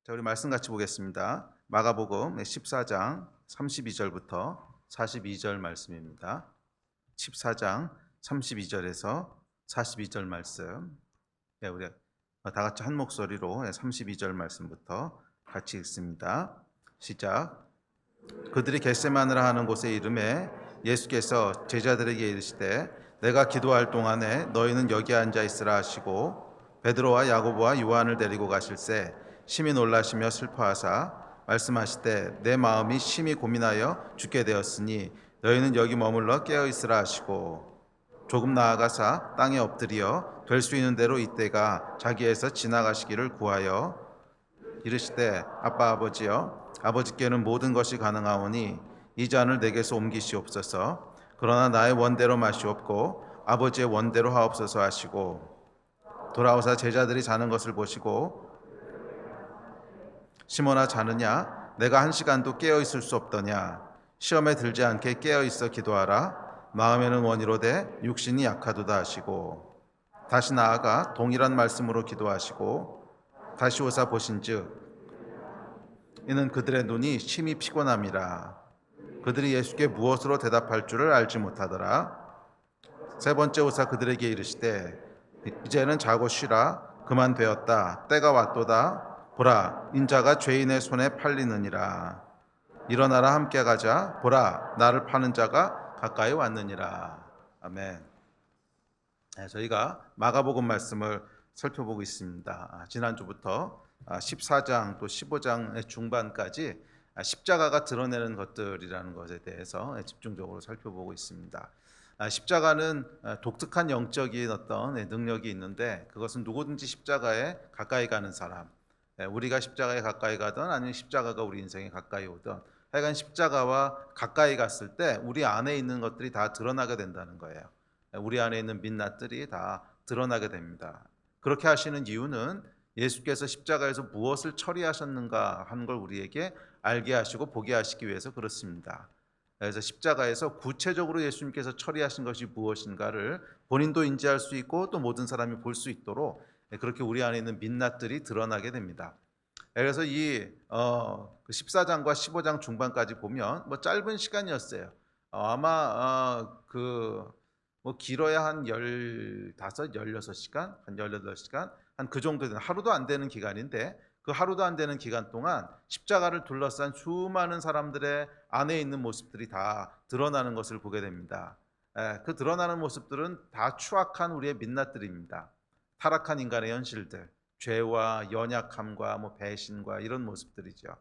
자, 우리 말씀 같이 보겠습니다. 마가복음 14장 32절부터 42절 말씀입니다. 14장 32절에서 42절 말씀. 우리 다 같이 한 목소리로 32절 말씀부터 같이 읽습니다. 시작. 그들이 겟세마네라 하는 곳에 이르매 예수께서 제자들에게 이르시되 내가 기도할 동안에 너희는 여기 앉아 있으라 하시고 베드로와 야고보와 요한을 데리고 가실새 심히 놀라시며 슬퍼하사 말씀하시되 내 마음이 심히 고민하여 죽게 되었으니 너희는 여기 머물러 깨어 있으라 하시고 조금 나아가사 땅에 엎드려 될 수 있는 대로 이때가 자기에서 지나가시기를 구하여 이르시되 아빠 아버지여 아버지께는 모든 것이 가능하오니 이 잔을 내게서 옮기시옵소서. 그러나 나의 원대로 마시옵고 아버지의 원대로 하옵소서 하시고 돌아오사 제자들이 자는 것을 보시고 시몬아 자느냐 내가 한 시간도 깨어 있을 수 없더냐 시험에 들지 않게 깨어 있어 기도하라 마음에는 원이로되 육신이 약하도다 하시고 다시 나아가 동일한 말씀으로 기도하시고 다시 오사 보신즉 이는 그들의 눈이 심히 피곤함이라 그들이 예수께 무엇으로 대답할 줄을 알지 못하더라. 세 번째 오사 그들에게 이르시되 이제는 자고 쉬라 그만 되었다 때가 왔도다 보라 인자가 죄인의 손에 팔리느니라 일어나라 함께 가자 보라 나를 파는 자가 가까이 왔느니라. 아멘. 저희가 마가복음 말씀을 살펴보고 있습니다. 지난주부터 14장 또 15장의 중반까지 십자가가 드러내는 것들이라는 것에 대해서 집중적으로 살펴보고 있습니다. 십자가는 독특한 영적인 어떤 능력이 있는데 그것은 누구든지 십자가에 가까이 가는 사람, 우리가 십자가에 가까이 가든 아니면 십자가가 우리 인생에 가까이 오든 하여간 십자가와 가까이 갔을 때 우리 안에 있는 것들이 다 드러나게 된다는 거예요. 우리 안에 있는 민낯들이 다 드러나게 됩니다. 그렇게 하시는 이유는 예수께서 십자가에서 무엇을 처리하셨는가 하는 걸 우리에게 알게 하시고 보게 하시기 위해서 그렇습니다. 그래서 십자가에서 구체적으로 예수님께서 처리하신 것이 무엇인가를 본인도 인지할 수 있고 또 모든 사람이 볼 수 있도록 그렇게 우리 안에 있는 민낯들이 드러나게 됩니다. 그래서 이 14장과 15장 중반까지 보면 뭐 짧은 시간이었어요. 아마 뭐 길어야 한 15, 16시간, 한 18시간, 한 그 정도 되는 하루도 안 되는 기간인데 그 하루도 안 되는 기간 동안 십자가를 둘러싼 수많은 사람들의 안에 있는 모습들이 다 드러나는 것을 보게 됩니다. 그 드러나는 모습들은 다 추악한 우리의 민낯들입니다. 타락한 인간의 현실들, 죄와 연약함과 뭐 배신과 이런 모습들이죠.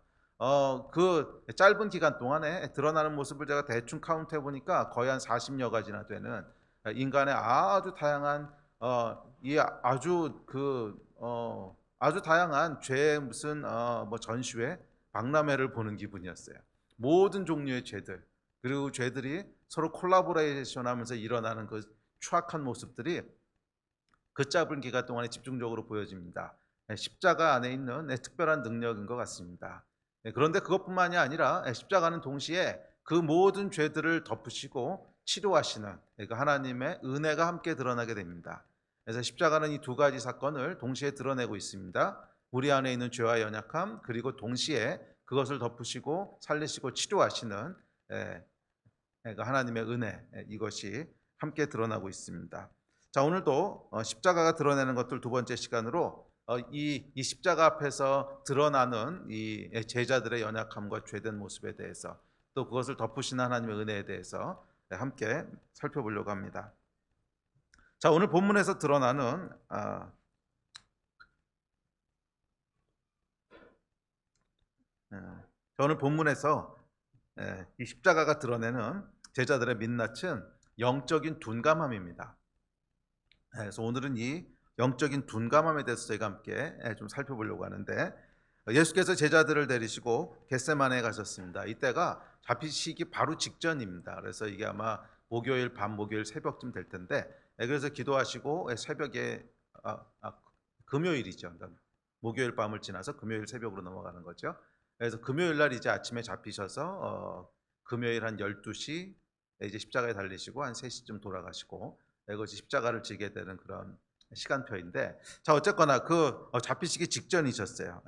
그 짧은 기간 동안에 드러나는 모습을 제가 대충 카운트해 보니까 거의 한 40여 가지나 되는 인간의 아주 다양한 아주 다양한 죄의 무슨 뭐 전시회, 박람회를 보는 기분이었어요. 모든 종류의 죄들 그리고 죄들이 서로 콜라보레이션하면서 일어나는 그 추악한 모습들이 그 짧은 기간 동안에 집중적으로 보여집니다. 십자가 안에 있는 특별한 능력인 것 같습니다. 그런데 그것뿐만이 아니라 십자가는 동시에 그 모든 죄들을 덮으시고 치료하시는 하나님의 은혜가 함께 드러나게 됩니다. 그래서 십자가는 이 두 가지 사건을 동시에 드러내고 있습니다. 우리 안에 있는 죄와 연약함 그리고 동시에 그것을 덮으시고 살리시고 치료하시는 하나님의 은혜 이것이 함께 드러나고 있습니다. 자, 오늘도 십자가가 드러내는 것들 두 번째 시간으로 이 십자가 앞에서 드러나는 이 제자들의 연약함과 죄된 모습에 대해서 또 그것을 덮으시는 하나님의 은혜에 대해서 함께 살펴보려고 합니다. 자, 오늘 본문에서 드러나는 오늘 본문에서 이 십자가가 드러내는 제자들의 민낯은 영적인 둔감함입니다. 그래서 오늘은 이 영적인 둔감함에 대해서 저희가 함께 좀 살펴보려고 하는데 예수께서 제자들을 데리시고 겟세마네에 가셨습니다. 이때가 잡히시기 바로 직전입니다. 그래서 이게 아마 목요일 밤, 목요일 새벽쯤 될 텐데 그래서 기도하시고 새벽에 금요일이죠. 목요일 밤을 지나서 금요일 새벽으로 넘어가는 거죠. 그래서 금요일 날 이제 아침에 잡히셔서 금요일 한 12시 이제 십자가에 달리시고 한 3시쯤 돌아가시고 이것이 십자가를 지게 되는 그런 시간표인데 자 어쨌거나 그 잡히시기 직전이셨어요.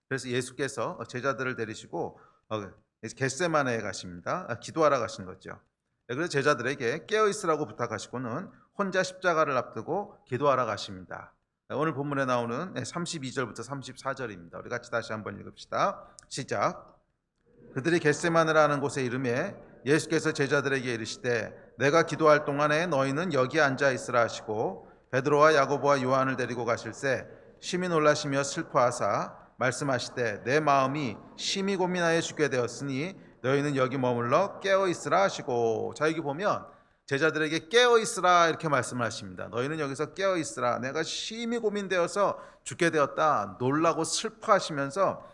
그래서 예수께서 제자들을 데리시고 겟세마네에 가십니다. 기도하러 가신 거죠. 그래서 제자들에게 깨어 있으라고 부탁하시고는 혼자 십자가를 앞두고 기도하러 가십니다. 오늘 본문에 나오는 32절부터 34절입니다. 우리 같이 다시 한번 읽읍시다. 시작. 그들이 겟세마네라 하는 곳에 이르매 예수께서 제자들에게 이르시되 내가 기도할 동안에 너희는 여기 앉아 있으라 하시고 베드로와 야고보와 요한을 데리고 가실새 심히 놀라시며 슬퍼하사 말씀하시되 내 마음이 심히 고민하여 죽게 되었으니 너희는 여기 머물러 깨어 있으라 하시고. 자, 여기 보면 제자들에게 깨어 있으라 이렇게 말씀을 하십니다. 너희는 여기서 깨어 있으라. 내가 심히 고민되어서 죽게 되었다. 놀라고 슬퍼하시면서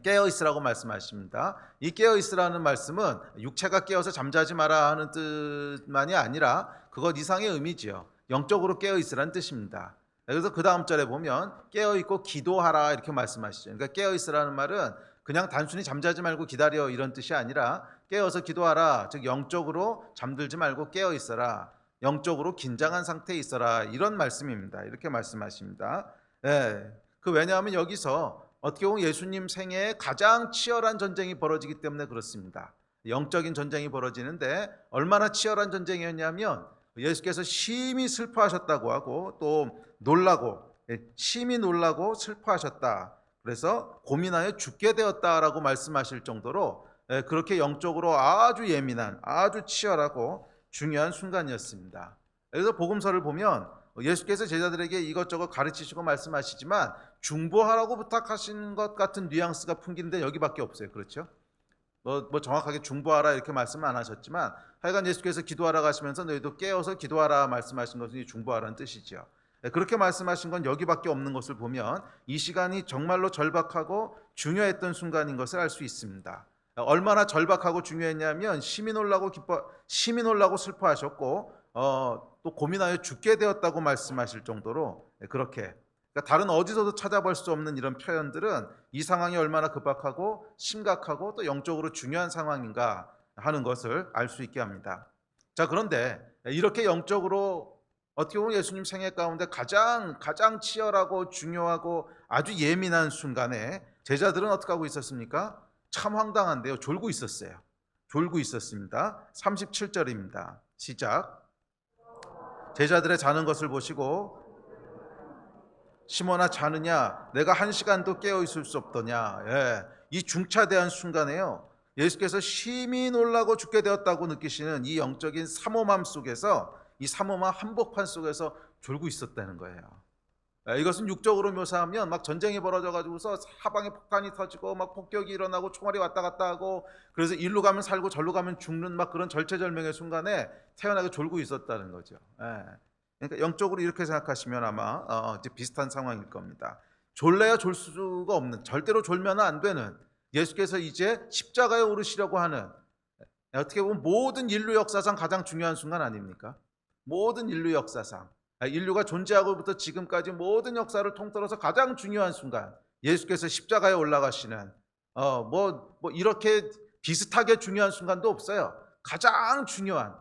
깨어 있으라고 말씀하십니다. 이 깨어 있으라는 말씀은 육체가 깨어서 잠자지 마라 하는 뜻만이 아니라 그것 이상의 의미지요. 영적으로 깨어 있으라는 뜻입니다. 그래서 그 다음 절에 보면 깨어 있고 기도하라 이렇게 말씀하시죠. 그러니까 깨어 있으라는 말은 그냥 단순히 잠자지 말고 기다려 이런 뜻이 아니라 깨어서 기도하라, 즉 영적으로 잠들지 말고 깨어 있어라, 영적으로 긴장한 상태에 있어라 이런 말씀입니다. 이렇게 말씀하십니다. 왜냐하면 여기서 어떻게 보면 예수님 생애에 가장 치열한 전쟁이 벌어지기 때문에 그렇습니다. 영적인 전쟁이 벌어지는데 얼마나 치열한 전쟁이었냐면 예수께서 심히 슬퍼하셨다고 하고 또 심히 놀라고 슬퍼하셨다. 그래서 고민하여 죽게 되었다라고 말씀하실 정도로 그렇게 영적으로 아주 예민한 아주 치열하고 중요한 순간이었습니다. 그래서 복음서를 보면 예수께서 제자들에게 이것저것 가르치시고 말씀하시지만 중보하라고 부탁하신 것 같은 뉘앙스가 풍기는데 여기밖에 없어요. 그렇죠? 뭐 정확하게 중보하라 이렇게 말씀 안 하셨지만 하여간 예수께서 기도하라 가시면서 너희도 깨어서 기도하라 말씀하신 것은 중보하라는 뜻이죠. 그렇게 말씀하신 건 여기밖에 없는 것을 보면 이 시간이 정말로 절박하고 중요했던 순간인 것을 알 수 있습니다. 얼마나 절박하고 중요했냐면 심히 놀라고 슬퍼하셨고 또 고민하여 죽게 되었다고 말씀하실 정도로 그렇게, 그러니까 다른 어디서도 찾아볼 수 없는 이런 표현들은 이 상황이 얼마나 급박하고 심각하고 또 영적으로 중요한 상황인가 하는 것을 알 수 있게 합니다. 자, 그런데 이렇게 영적으로 어떻게 보면 예수님 생애 가운데 가장 치열하고 중요하고 아주 예민한 순간에 제자들은 어떻게 하고 있었습니까? 참 황당한데요. 졸고 있었어요. 졸고 있었습니다. 37절입니다. 시작. 제자들의 자는 것을 보시고 시몬아 자느냐? 내가 1시간도 깨어 있을 수 없더냐? 이 중차대한 순간에요. 예수께서 심히 놀라고 죽게 되었다고 느끼시는 이 영적인 삼엄함 속에서, 이 삼엄한 한복판 속에서 졸고 있었다는 거예요. 이것은 육적으로 묘사하면 막 전쟁이 벌어져 가지고서 사방에 폭탄이 터지고 막 폭격이 일어나고 총알이 왔다 갔다 하고 그래서 일로 가면 살고 절로 가면 죽는 막 그런 절체절명의 순간에 태어나게 졸고 있었다는 거죠. 그러니까 영적으로 이렇게 생각하시면 아마 이제 비슷한 상황일 겁니다. 졸래야 졸 수가 없는, 절대로 졸면 안 되는 예수께서 이제 십자가에 오르시려고 하는, 어떻게 보면 모든 인류 역사상 가장 중요한 순간 아닙니까? 모든 인류 역사상, 인류가 존재하고부터 지금까지 모든 역사를 통틀어서 가장 중요한 순간, 예수께서 십자가에 올라가시는 이렇게 비슷하게 중요한 순간도 없어요. 가장 중요한,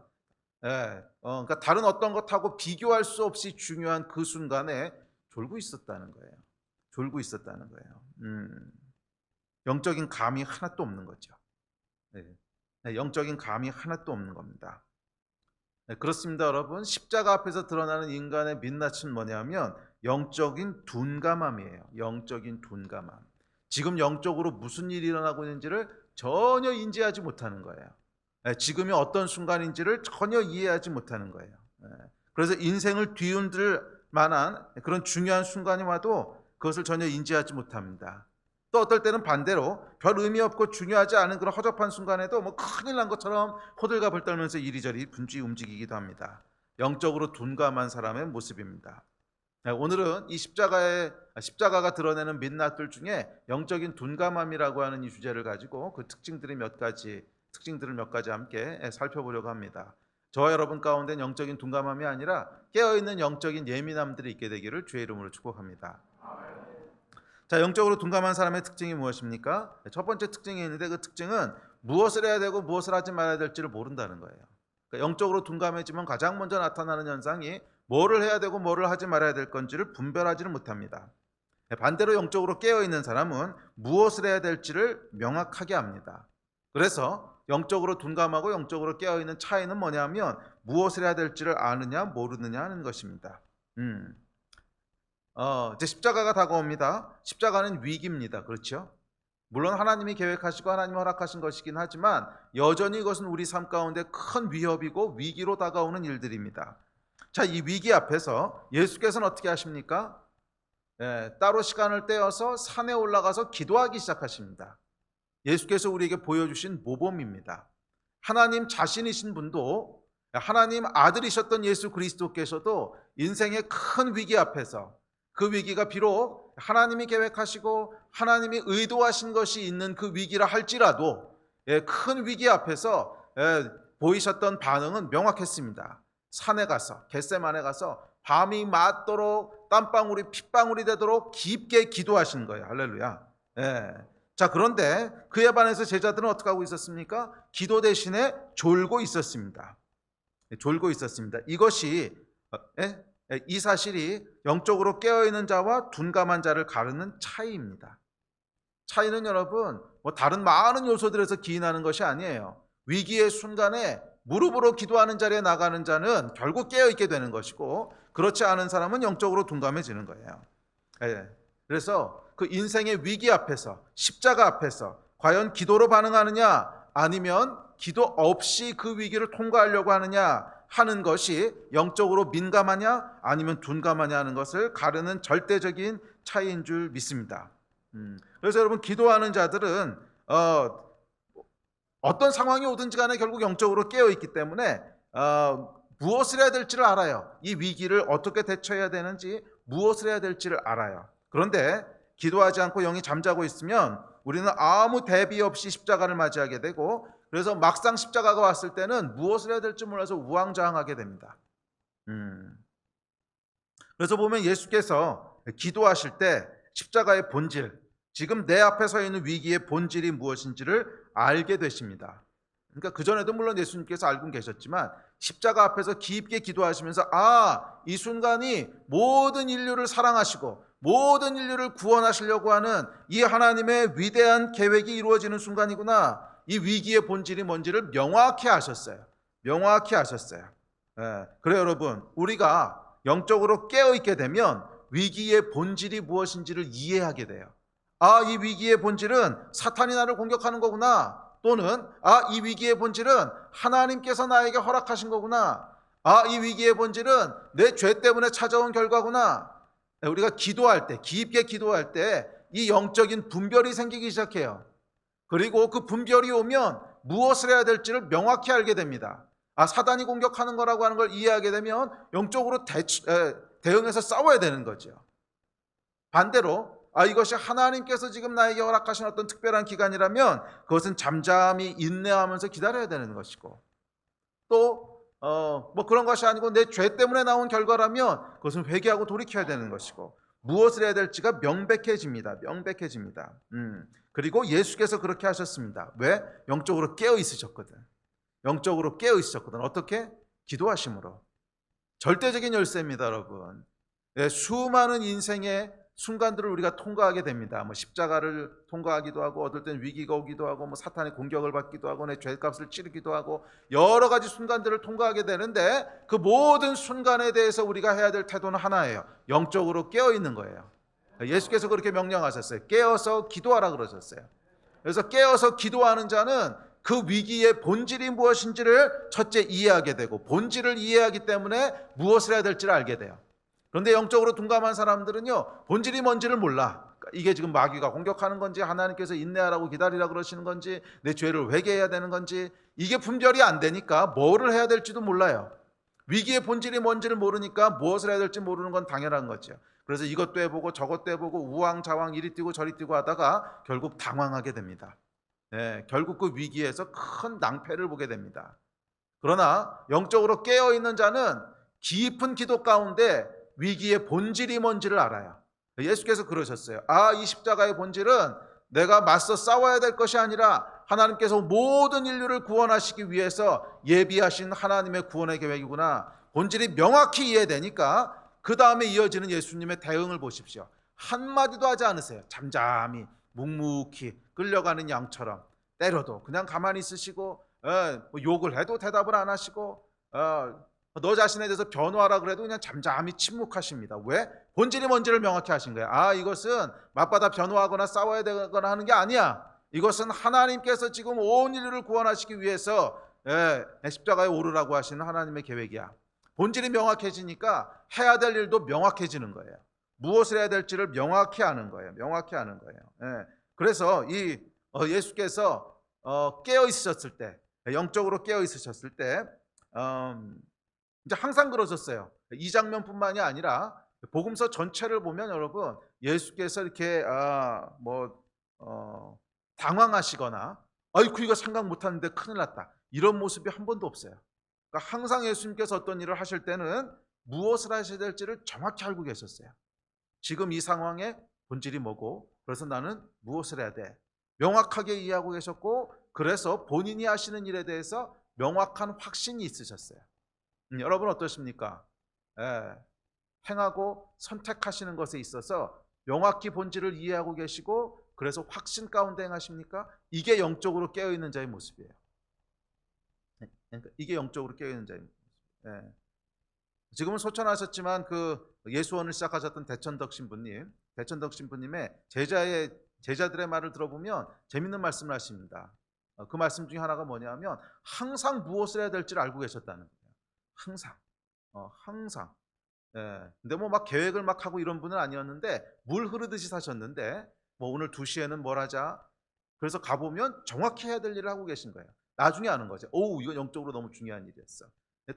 그러니까 다른 어떤 것하고 비교할 수 없이 중요한 그 순간에 졸고 있었다는 거예요. 졸고 있었다는 거예요. 영적인 감이 하나도 없는 거죠. 영적인 감이 하나도 없는 겁니다. 그렇습니다, 여러분. 십자가 앞에서 드러나는 인간의 민낯은 뭐냐면 영적인 둔감함이에요. 영적인 둔감함. 지금 영적으로 무슨 일이 일어나고 있는지를 전혀 인지하지 못하는 거예요. 지금이 어떤 순간인지를 전혀 이해하지 못하는 거예요. 그래서 인생을 뒤흔들 만한 그런 중요한 순간이 와도 그것을 전혀 인지하지 못합니다. 또 어떨 때는 반대로 별 의미 없고 중요하지 않은 그런 허접한 순간에도 뭐 큰일 난 것처럼 호들갑을 떨면서 이리저리 분주히 움직이기도 합니다. 영적으로 둔감한 사람의 모습입니다. 오늘은 이 십자가가 드러내는 민낯들 중에 영적인 둔감함이라고 하는 이 주제를 가지고 그 특징들을 몇 가지 함께 살펴보려고 합니다. 저와 여러분 가운데 영적인 둔감함이 아니라 깨어있는 영적인 예민함들이 있게 되기를 주의 이름으로 축복합니다. 자, 영적으로 둔감한 사람의 특징이 무엇입니까? 첫 번째 특징이 있는데 그 특징은 무엇을 해야 되고 무엇을 하지 말아야 될지를 모른다는 거예요. 그러니까 영적으로 둔감해지면 가장 먼저 나타나는 현상이 뭐를 해야 되고 뭐를 하지 말아야 될 건지를 분별하지를 못합니다. 반대로 영적으로 깨어있는 사람은 무엇을 해야 될지를 명확하게 압니다. 그래서 영적으로 둔감하고 영적으로 깨어있는 차이는 뭐냐면 무엇을 해야 될지를 아느냐 모르느냐 하는 것입니다. 이제 십자가가 다가옵니다. 십자가는 위기입니다. 그렇죠? 물론 하나님이 계획하시고 하나님이 허락하신 것이긴 하지만 여전히 이것은 우리 삶 가운데 큰 위협이고 위기로 다가오는 일들입니다. 자, 이 위기 앞에서 예수께서는 어떻게 하십니까? 따로 시간을 떼어서 산에 올라가서 기도하기 시작하십니다. 예수께서 우리에게 보여주신 모범입니다. 하나님 자신이신 분도, 하나님 아들이셨던 예수 그리스도께서도 인생의 큰 위기 앞에서, 그 위기가 비록 하나님이 계획하시고 하나님이 의도하신 것이 있는 그 위기라 할지라도 큰 위기 앞에서 보이셨던 반응은 명확했습니다. 산에 가서, 겟세마네 가서 밤이 맞도록 땀방울이 핏방울이 되도록 깊게 기도하신 거예요. 할렐루야. 자, 그런데 그에 반해서 제자들은 어떻게 하고 있었습니까? 기도 대신에 졸고 있었습니다. 졸고 있었습니다. 이것이 이 사실이 영적으로 깨어있는 자와 둔감한 자를 가르는 차이입니다. 차이는 여러분 다른 많은 요소들에서 기인하는 것이 아니에요. 위기의 순간에 무릎으로 기도하는 자리에 나가는 자는 결국 깨어있게 되는 것이고, 그렇지 않은 사람은 영적으로 둔감해지는 거예요. 그래서 그 인생의 위기 앞에서, 십자가 앞에서 과연 기도로 반응하느냐 아니면 기도 없이 그 위기를 통과하려고 하느냐 하는 것이 영적으로 민감하냐 아니면 둔감하냐 하는 것을 가르는 절대적인 차이인 줄 믿습니다. 그래서 여러분, 기도하는 자들은 어떤 상황이 오든지 간에 결국 영적으로 깨어있기 때문에 무엇을 해야 될지를 알아요. 이 위기를 어떻게 대처해야 되는지, 무엇을 해야 될지를 알아요. 그런데 기도하지 않고 영이 잠자고 있으면 우리는 아무 대비 없이 십자가를 맞이하게 되고, 그래서 막상 십자가가 왔을 때는 무엇을 해야 될지 몰라서 우왕좌왕하게 됩니다. 그래서 보면 예수께서 기도하실 때 십자가의 본질, 지금 내 앞에 서 있는 위기의 본질이 무엇인지를 알게 되십니다. 그러니까 그전에도 물론 예수님께서 알고 계셨지만 십자가 앞에서 깊게 기도하시면서 이 순간이 모든 인류를 사랑하시고 모든 인류를 구원하시려고 하는 이 하나님의 위대한 계획이 이루어지는 순간이구나, 이 위기의 본질이 뭔지를 명확히 아셨어요. 명확히 아셨어요. 그래요 여러분, 우리가 영적으로 깨어있게 되면 위기의 본질이 무엇인지를 이해하게 돼요. 이 위기의 본질은 사탄이 나를 공격하는 거구나, 또는 이 위기의 본질은 하나님께서 나에게 허락하신 거구나, 이 위기의 본질은 내 죄 때문에 찾아온 결과구나. 우리가 기도할 때, 깊게 기도할 때 이 영적인 분별이 생기기 시작해요. 그리고 그 분별이 오면 무엇을 해야 될지를 명확히 알게 됩니다. 사단이 공격하는 거라고 하는 걸 이해하게 되면 영적으로 대응해서 싸워야 되는 거죠. 반대로 이것이 하나님께서 지금 나에게 허락하신 어떤 특별한 기간이라면 그것은 잠잠히 인내하면서 기다려야 되는 것이고, 또 그런 것이 아니고 내 죄 때문에 나온 결과라면 그것은 회개하고 돌이켜야 되는 것이고, 무엇을 해야 될지가 명백해집니다. 명백해집니다. 그리고 예수께서 그렇게 하셨습니다. 왜? 영적으로 깨어 있으셨거든. 영적으로 깨어 있으셨거든. 어떻게? 기도하심으로. 절대적인 열쇠입니다, 여러분. 수많은 인생의 순간들을 우리가 통과하게 됩니다. 십자가를 통과하기도 하고, 어떨 때는 위기가 오기도 하고, 사탄의 공격을 받기도 하고, 내 죄값을 치르기도 하고, 여러 가지 순간들을 통과하게 되는데 그 모든 순간에 대해서 우리가 해야 될 태도는 하나예요. 영적으로 깨어 있는 거예요. 예수께서 그렇게 명령하셨어요. 깨어서 기도하라 그러셨어요. 그래서 깨어서 기도하는 자는 그 위기의 본질이 무엇인지를 첫째 이해하게 되고, 본질을 이해하기 때문에 무엇을 해야 될지를 알게 돼요. 그런데 영적으로 둔감한 사람들은요, 본질이 뭔지를 몰라. 이게 지금 마귀가 공격하는 건지, 하나님께서 인내하라고 기다리라 그러시는 건지, 내 죄를 회개해야 되는 건지, 이게 분별이 안 되니까 뭐를 해야 될지도 몰라요. 위기의 본질이 뭔지를 모르니까 무엇을 해야 될지 모르는 건 당연한 거죠. 그래서 이것도 해보고 저것도 해보고 우왕좌왕 이리 뛰고 저리 뛰고 하다가 결국 당황하게 됩니다. 결국 그 위기에서 큰 낭패를 보게 됩니다. 그러나 영적으로 깨어있는 자는 깊은 기도 가운데 위기의 본질이 뭔지를 알아요. 예수께서 그러셨어요. 이 십자가의 본질은 내가 맞서 싸워야 될 것이 아니라 하나님께서 모든 인류를 구원하시기 위해서 예비하신 하나님의 구원의 계획이구나. 본질이 명확히 이해되니까 그 다음에 이어지는 예수님의 대응을 보십시오. 한마디도 하지 않으세요. 잠잠히 묵묵히 끌려가는 양처럼 때려도 그냥 가만히 있으시고, 뭐 욕을 해도 대답을 안 하시고, 너 자신에 대해서 변호하라 그래도 그냥 잠잠히 침묵하십니다. 왜? 본질이 뭔지를 명확히 하신 거예요. 이것은 맞받아 변호하거나 싸워야 되거나 하는 게 아니야. 이것은 하나님께서 지금 온 인류를 구원하시기 위해서 십자가에 오르라고 하시는 하나님의 계획이야. 본질이 명확해지니까 해야 될 일도 명확해지는 거예요. 무엇을 해야 될지를 명확히 아는 거예요. 명확히 아는 거예요. 그래서 이 예수께서 깨어 있으셨을 때, 영적으로 깨어 있으셨을 때, 이제 항상 그러셨어요. 이 장면뿐만이 아니라 복음서 전체를 보면 여러분, 예수께서 이렇게 당황하시거나 아이고 이거 생각 못하는데 큰일 났다, 이런 모습이 한 번도 없어요. 그러니까 항상 예수님께서 어떤 일을 하실 때는 무엇을 하셔야 될지를 정확히 알고 계셨어요. 지금 이 상황의 본질이 뭐고, 그래서 나는 무엇을 해야 돼, 명확하게 이해하고 계셨고, 그래서 본인이 하시는 일에 대해서 명확한 확신이 있으셨어요. 여러분 어떠십니까? 행하고 선택하시는 것에 있어서 명확히 본질을 이해하고 계시고, 그래서 확신 가운데 행하십니까? 이게 영적으로 깨어있는 자의 모습이에요. 그러니까 이게 영적으로 깨어있는 자의 모습. 지금은 소천하셨지만 그 예수원을 시작하셨던 대천덕 신부님의 제자들의 말을 들어보면 재밌는 말씀을 하십니다. 그 말씀 중에 하나가 뭐냐면 항상 무엇을 해야 될지를 알고 계셨다는 거예요. 항상. 근데 뭐 막 계획을 막 하고 이런 분은 아니었는데, 물 흐르듯이 사셨는데, 뭐 오늘 2시에는 뭘 하자, 그래서 가보면 정확히 해야 될 일을 하고 계신 거예요. 나중에 아는 거죠. 이건 영적으로 너무 중요한 일이었어.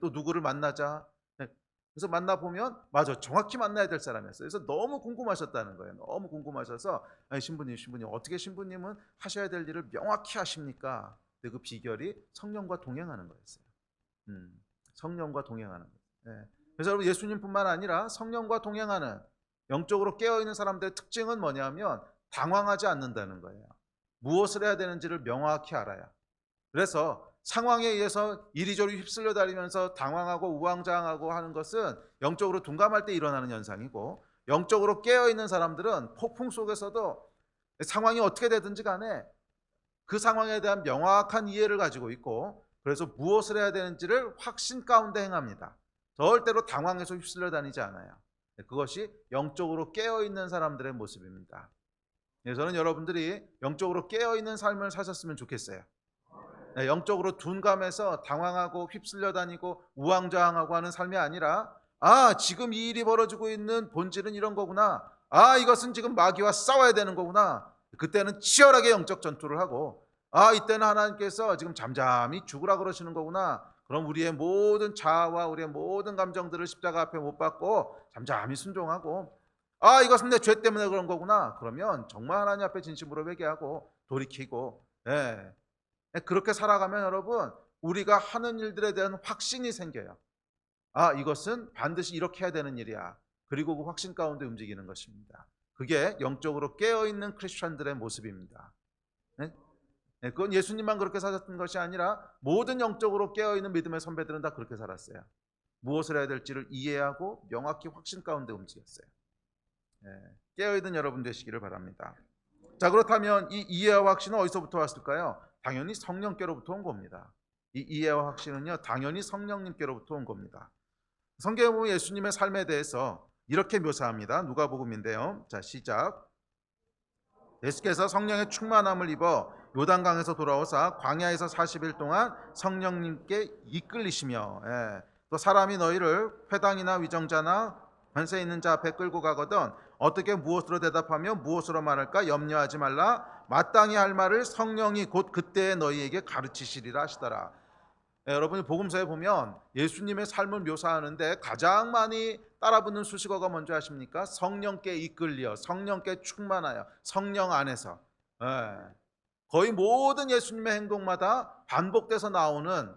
또 누구를 만나자, 그래서 만나보면 맞아, 정확히 만나야 될 사람이었어요. 그래서 너무 궁금하셨다는 거예요. 너무 궁금하셔서 신부님 어떻게 신부님은 하셔야 될 일을 명확히 하십니까? 근데 그 비결이 성령과 동행하는 거였어요. 성령과 동행하는 거예요. 그래서 여러분, 예수님뿐만 아니라 성령과 동행하는 영적으로 깨어있는 사람들의 특징은 뭐냐면 당황하지 않는다는 거예요. 무엇을 해야 되는지를 명확히 알아요. 그래서 상황에 의해서 이리저리 휩쓸려 다니면서 당황하고 우왕좌왕하고 하는 것은 영적으로 둔감할 때 일어나는 현상이고, 영적으로 깨어있는 사람들은 폭풍 속에서도 상황이 어떻게 되든지 간에 그 상황에 대한 명확한 이해를 가지고 있고, 그래서 무엇을 해야 되는지를 확신 가운데 행합니다. 절대로 당황해서 휩쓸려 다니지 않아요. 그것이 영적으로 깨어있는 사람들의 모습입니다. 저는 여러분들이 영적으로 깨어있는 삶을 사셨으면 좋겠어요. 영적으로 둔감해서 당황하고 휩쓸려 다니고 우왕좌왕하고 하는 삶이 아니라, 지금 이 일이 벌어지고 있는 본질은 이런 거구나, 이것은 지금 마귀와 싸워야 되는 거구나, 그때는 치열하게 영적 전투를 하고, 이때는 하나님께서 지금 잠잠히 죽으라 그러시는 거구나, 그럼 우리의 모든 자아와 우리의 모든 감정들을 십자가 앞에 못 박고 잠잠히 순종하고, 이것은 내 죄 때문에 그런 거구나, 그러면 정말 하나님 앞에 진심으로 회개하고 돌이키고, 그렇게 살아가면 여러분, 우리가 하는 일들에 대한 확신이 생겨요. 이것은 반드시 이렇게 해야 되는 일이야. 그리고 그 확신 가운데 움직이는 것입니다. 그게 영적으로 깨어있는 크리스천들의 모습입니다. 그건 예수님만 그렇게 사셨던 것이 아니라 모든 영적으로 깨어있는 믿음의 선배들은 다 그렇게 살았어요. 무엇을 해야 될지를 이해하고 명확히 확신 가운데 움직였어요. 깨어있는 여러분 되시기를 바랍니다. 자, 그렇다면 이 이해와 확신은 어디서부터 왔을까요? 당연히 성령께로부터 온 겁니다. 이 이해와 확신은요, 당연히 성령님께로부터 온 겁니다. 성경에 보면 예수님의 삶에 대해서 이렇게 묘사합니다. 누가복음인데요. 자, 시작. 예수께서 성령의 충만함을 입어 요단강에서 돌아오사 광야에서 40일 동안 성령님께 이끌리시며, 또 사람이 너희를 회당이나 위정자나 권세 있는 자 앞에 끌고 가거든 어떻게 무엇으로 대답하며 무엇으로 말할까 염려하지 말라. 마땅히 할 말을 성령이 곧 그때에 너희에게 가르치시리라 하시더라. 여러분이 복음서에 보면 예수님의 삶을 묘사하는데 가장 많이 따라붙는 수식어가 뭔지 아십니까? 성령께 이끌려, 성령께 충만하여, 성령 안에서. 거의 모든 예수님의 행동마다 반복돼서 나오는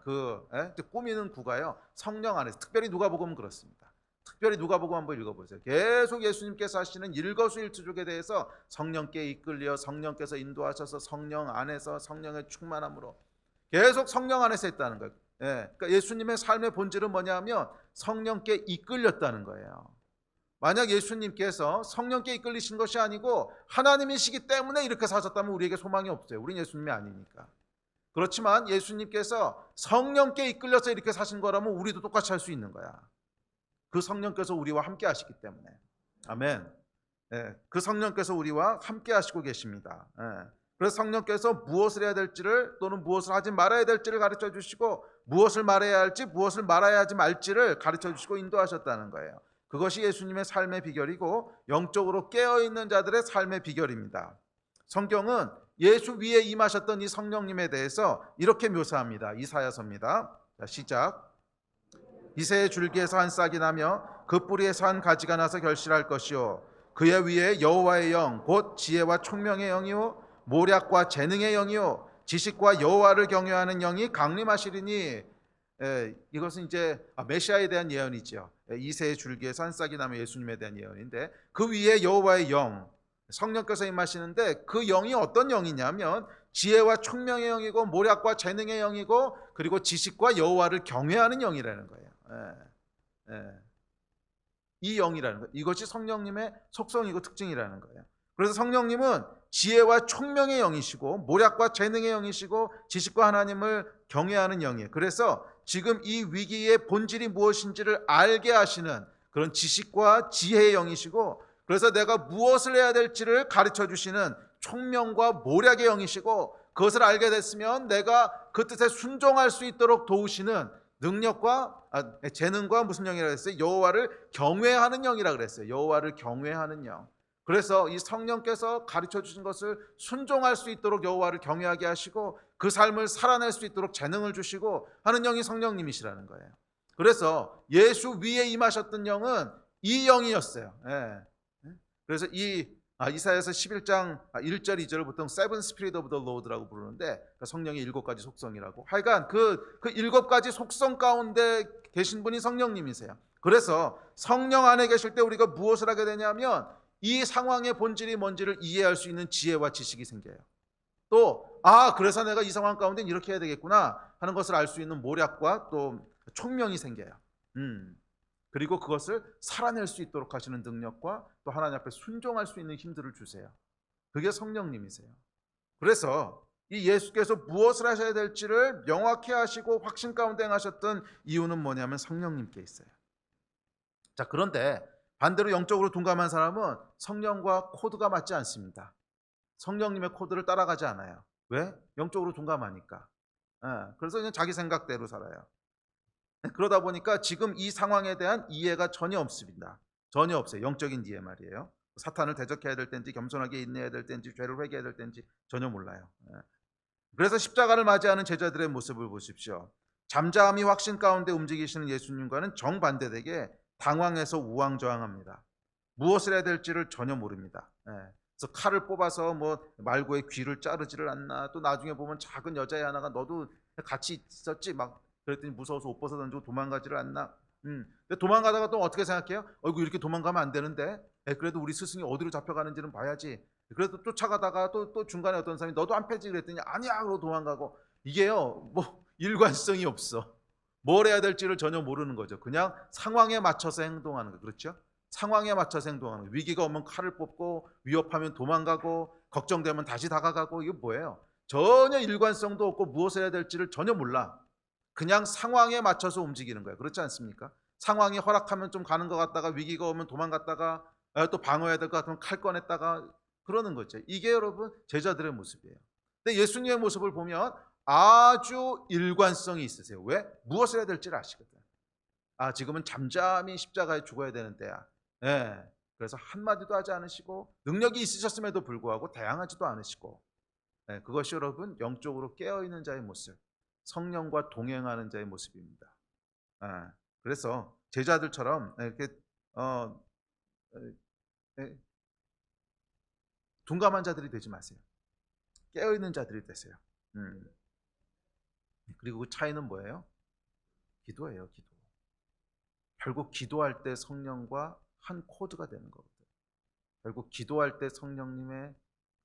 꾸미는 구가요, 성령 안에서. 특별히 누가복음은 그렇습니다. 특별히 누가복음 한번 읽어보세요. 계속 예수님께서 하시는 일거수일투족에 대해서 성령께 이끌려, 성령께서 인도하셔서, 성령 안에서, 성령의 충만함으로 계속 성령 안에서 했다는 거예요. 그러니까 예수님의 삶의 본질은 뭐냐면 성령께 이끌렸다는 거예요. 만약 예수님께서 성령께 이끌리신 것이 아니고 하나님이시기 때문에 이렇게 사셨다면 우리에게 소망이 없어요. 우린 예수님이 아니니까. 그렇지만 예수님께서 성령께 이끌려서 이렇게 사신 거라면 우리도 똑같이 할 수 있는 거야. 그 성령께서 우리와 함께 하시기 때문에. 아멘. 예, 그 성령께서 우리와 함께 하시고 계십니다. 예, 그래서 성령께서 무엇을 해야 될지를 또는 무엇을 하지 말아야 될지를 가르쳐 주시고 무엇을 말해야 할지 무엇을 말아야 하지 말지를 가르쳐 주시고 인도하셨다는 거예요. 그것이 예수님의 삶의 비결이고 영적으로 깨어있는 자들의 삶의 비결입니다. 성경은 예수 위에 임하셨던 이 성령님에 대해서 이렇게 묘사합니다. 이사야서입니다. 자, 시작. 이새의 줄기에서 한 싹이 나며 그 뿌리에서 한 가지가 나서 결실할 것이요 그의 위에 여호와의 영 곧 지혜와 총명의 영이요 모략과 재능의 영이요 지식과 여호와를 경외하는 영이 강림하시리니. 이것은 이제 메시아에 대한 예언이죠. 이새의 줄기에서 한 싹이 나며 예수님에 대한 예언인데 그 위에 여호와의 영 성령께서 임하시는데 그 영이 어떤 영이냐면 지혜와 총명의 영이고 모략과 재능의 영이고 그리고 지식과 여호와를 경외하는 영이라는 거예요. 이 영이라는 거예요. 이것이 성령님의 속성이고 특징이라는 거예요. 그래서 성령님은 지혜와 총명의 영이시고 모략과 재능의 영이시고 지식과 하나님을 경외하는 영이에요. 그래서 지금 이 위기의 본질이 무엇인지를 알게 하시는 그런 지식과 지혜의 영이시고 그래서 내가 무엇을 해야 될지를 가르쳐 주시는 총명과 모략의 영이시고 그것을 알게 됐으면 내가 그 뜻에 순종할 수 있도록 도우시는 능력과 재능과 무슨 영이라고 했어요? 여호와를 경외하는 영이라고 그랬어요. 여호와를 경외하는 영. 그래서 이 성령께서 가르쳐 주신 것을 순종할 수 있도록 여호와를 경외하게 하시고 그 삶을 살아낼 수 있도록 재능을 주시고 하는 영이 성령님이시라는 거예요. 그래서 예수 위에 임하셨던 영은 이 영이었어요. 그래서 이사야서 11장 1절 2절을 보통 Seven Spirit of the Lord라고 부르는데 성령의 7가지 속성이라고. 하여간 그 7가지 속성 가운데 계신 분이 성령님이세요. 그래서 성령 안에 계실 때 우리가 무엇을 하게 되냐면 이 상황의 본질이 뭔지를 이해할 수 있는 지혜와 지식이 생겨요. 또 그래서 내가 이 상황 가운데 이렇게 해야 되겠구나 하는 것을 알 수 있는 모략과 또 총명이 생겨요. 그리고 그것을 살아낼 수 있도록 하시는 능력과 또 하나님 앞에 순종할 수 있는 힘들을 주세요. 그게 성령님이세요. 그래서 이 예수께서 무엇을 하셔야 될지를 명확히 하시고 확신 가운데 행하셨던 이유는 뭐냐면 성령님께 있어요. 자, 그런데 반대로 영적으로 둔감한 사람은 성령과 코드가 맞지 않습니다. 성령님의 코드를 따라가지 않아요. 왜? 영적으로 둔감하니까. 그래서 그냥 자기 생각대로 살아요. 그러다 보니까 지금 이 상황에 대한 이해가 전혀 없습니다. 전혀 없어요. 영적인 이해 말이에요. 사탄을 대적해야 될 때인지 겸손하게 인내해야 될 때인지 죄를 회개해야 될 때인지 전혀 몰라요. 그래서 십자가를 맞이하는 제자들의 모습을 보십시오. 잠잠히 확신 가운데 움직이시는 예수님과는 정반대되게 당황해서 우왕좌왕합니다. 무엇을 해야 될지를 전혀 모릅니다. 그래서 칼을 뽑아서 말고의 귀를 자르지를 않나. 또 나중에 보면 작은 여자애 하나가 너도 같이 있었지 막 그랬더니 무서워서 옷 벗어 던지고 도망가지를 않나. 근데 도망가다가 또 어떻게 생각해요? 어이구 이렇게 도망가면 안 되는데. 그래도 우리 스승이 어디로 잡혀가는지는 봐야지. 그래도 쫓아가다가 또 중간에 어떤 사람이 너도 안 패지 그랬더니 아니야 그러고 도망가고. 이게요 일관성이 없어. 뭘 해야 될지를 전혀 모르는 거죠. 그냥 상황에 맞춰서 행동하는 거. 그렇죠? 상황에 맞춰서 행동하는 거. 위기가 오면 칼을 뽑고 위협하면 도망가고 걱정되면 다시 다가가고. 이게 뭐예요? 전혀 일관성도 없고 무엇을 해야 될지를 전혀 몰라. 그냥 상황에 맞춰서 움직이는 거예요. 그렇지 않습니까? 상황이 허락하면 좀 가는 것 같다가 위기가 오면 도망갔다가 또 방어해야 될 것 같으면 칼 꺼냈다가 그러는 거죠. 이게 여러분 제자들의 모습이에요. 근데 예수님의 모습을 보면 아주 일관성이 있으세요. 왜? 무엇을 해야 될지를 아시거든. 지금은 잠잠히 십자가에 죽어야 되는 때야. 그래서 한마디도 하지 않으시고 능력이 있으셨음에도 불구하고 다양하지도 않으시고. 그것이 여러분 영적으로 깨어있는 자의 모습, 성령과 동행하는 자의 모습입니다. 그래서 제자들처럼 이렇게 둔감한 자들이 되지 마세요. 깨어있는 자들이 되세요. 그리고 그 차이는 뭐예요? 기도예요. 기도. 결국 기도할 때 성령과 한 코드가 되는 거거든요. 결국 기도할 때 성령님의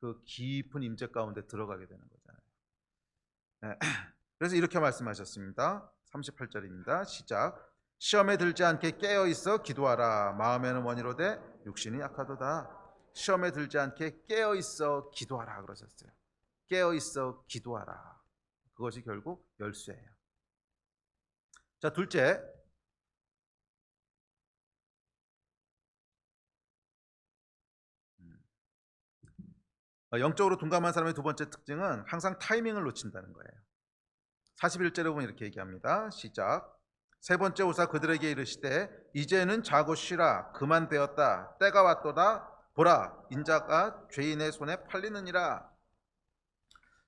그 깊은 임재 가운데 들어가게 되는 거잖아요. 그래서 이렇게 말씀하셨습니다. 38절입니다. 시작. 시험에 들지 않게 깨어 있어 기도하라. 마음에는 원이로되 육신이 약하도다. 시험에 들지 않게 깨어 있어 기도하라 그러셨어요. 깨어 있어 기도하라. 그것이 결국 열쇠예요. 자, 둘째. 영적으로 둔감한 사람의 두 번째 특징은 항상 타이밍을 놓친다는 거예요. 41절에 보면 이렇게 얘기합니다. 시작. 세 번째 오사 그들에게 이르시되 이제는 자고 쉬라. 그만 되었다. 때가 왔도다. 보라, 인자가 죄인의 손에 팔리느니라.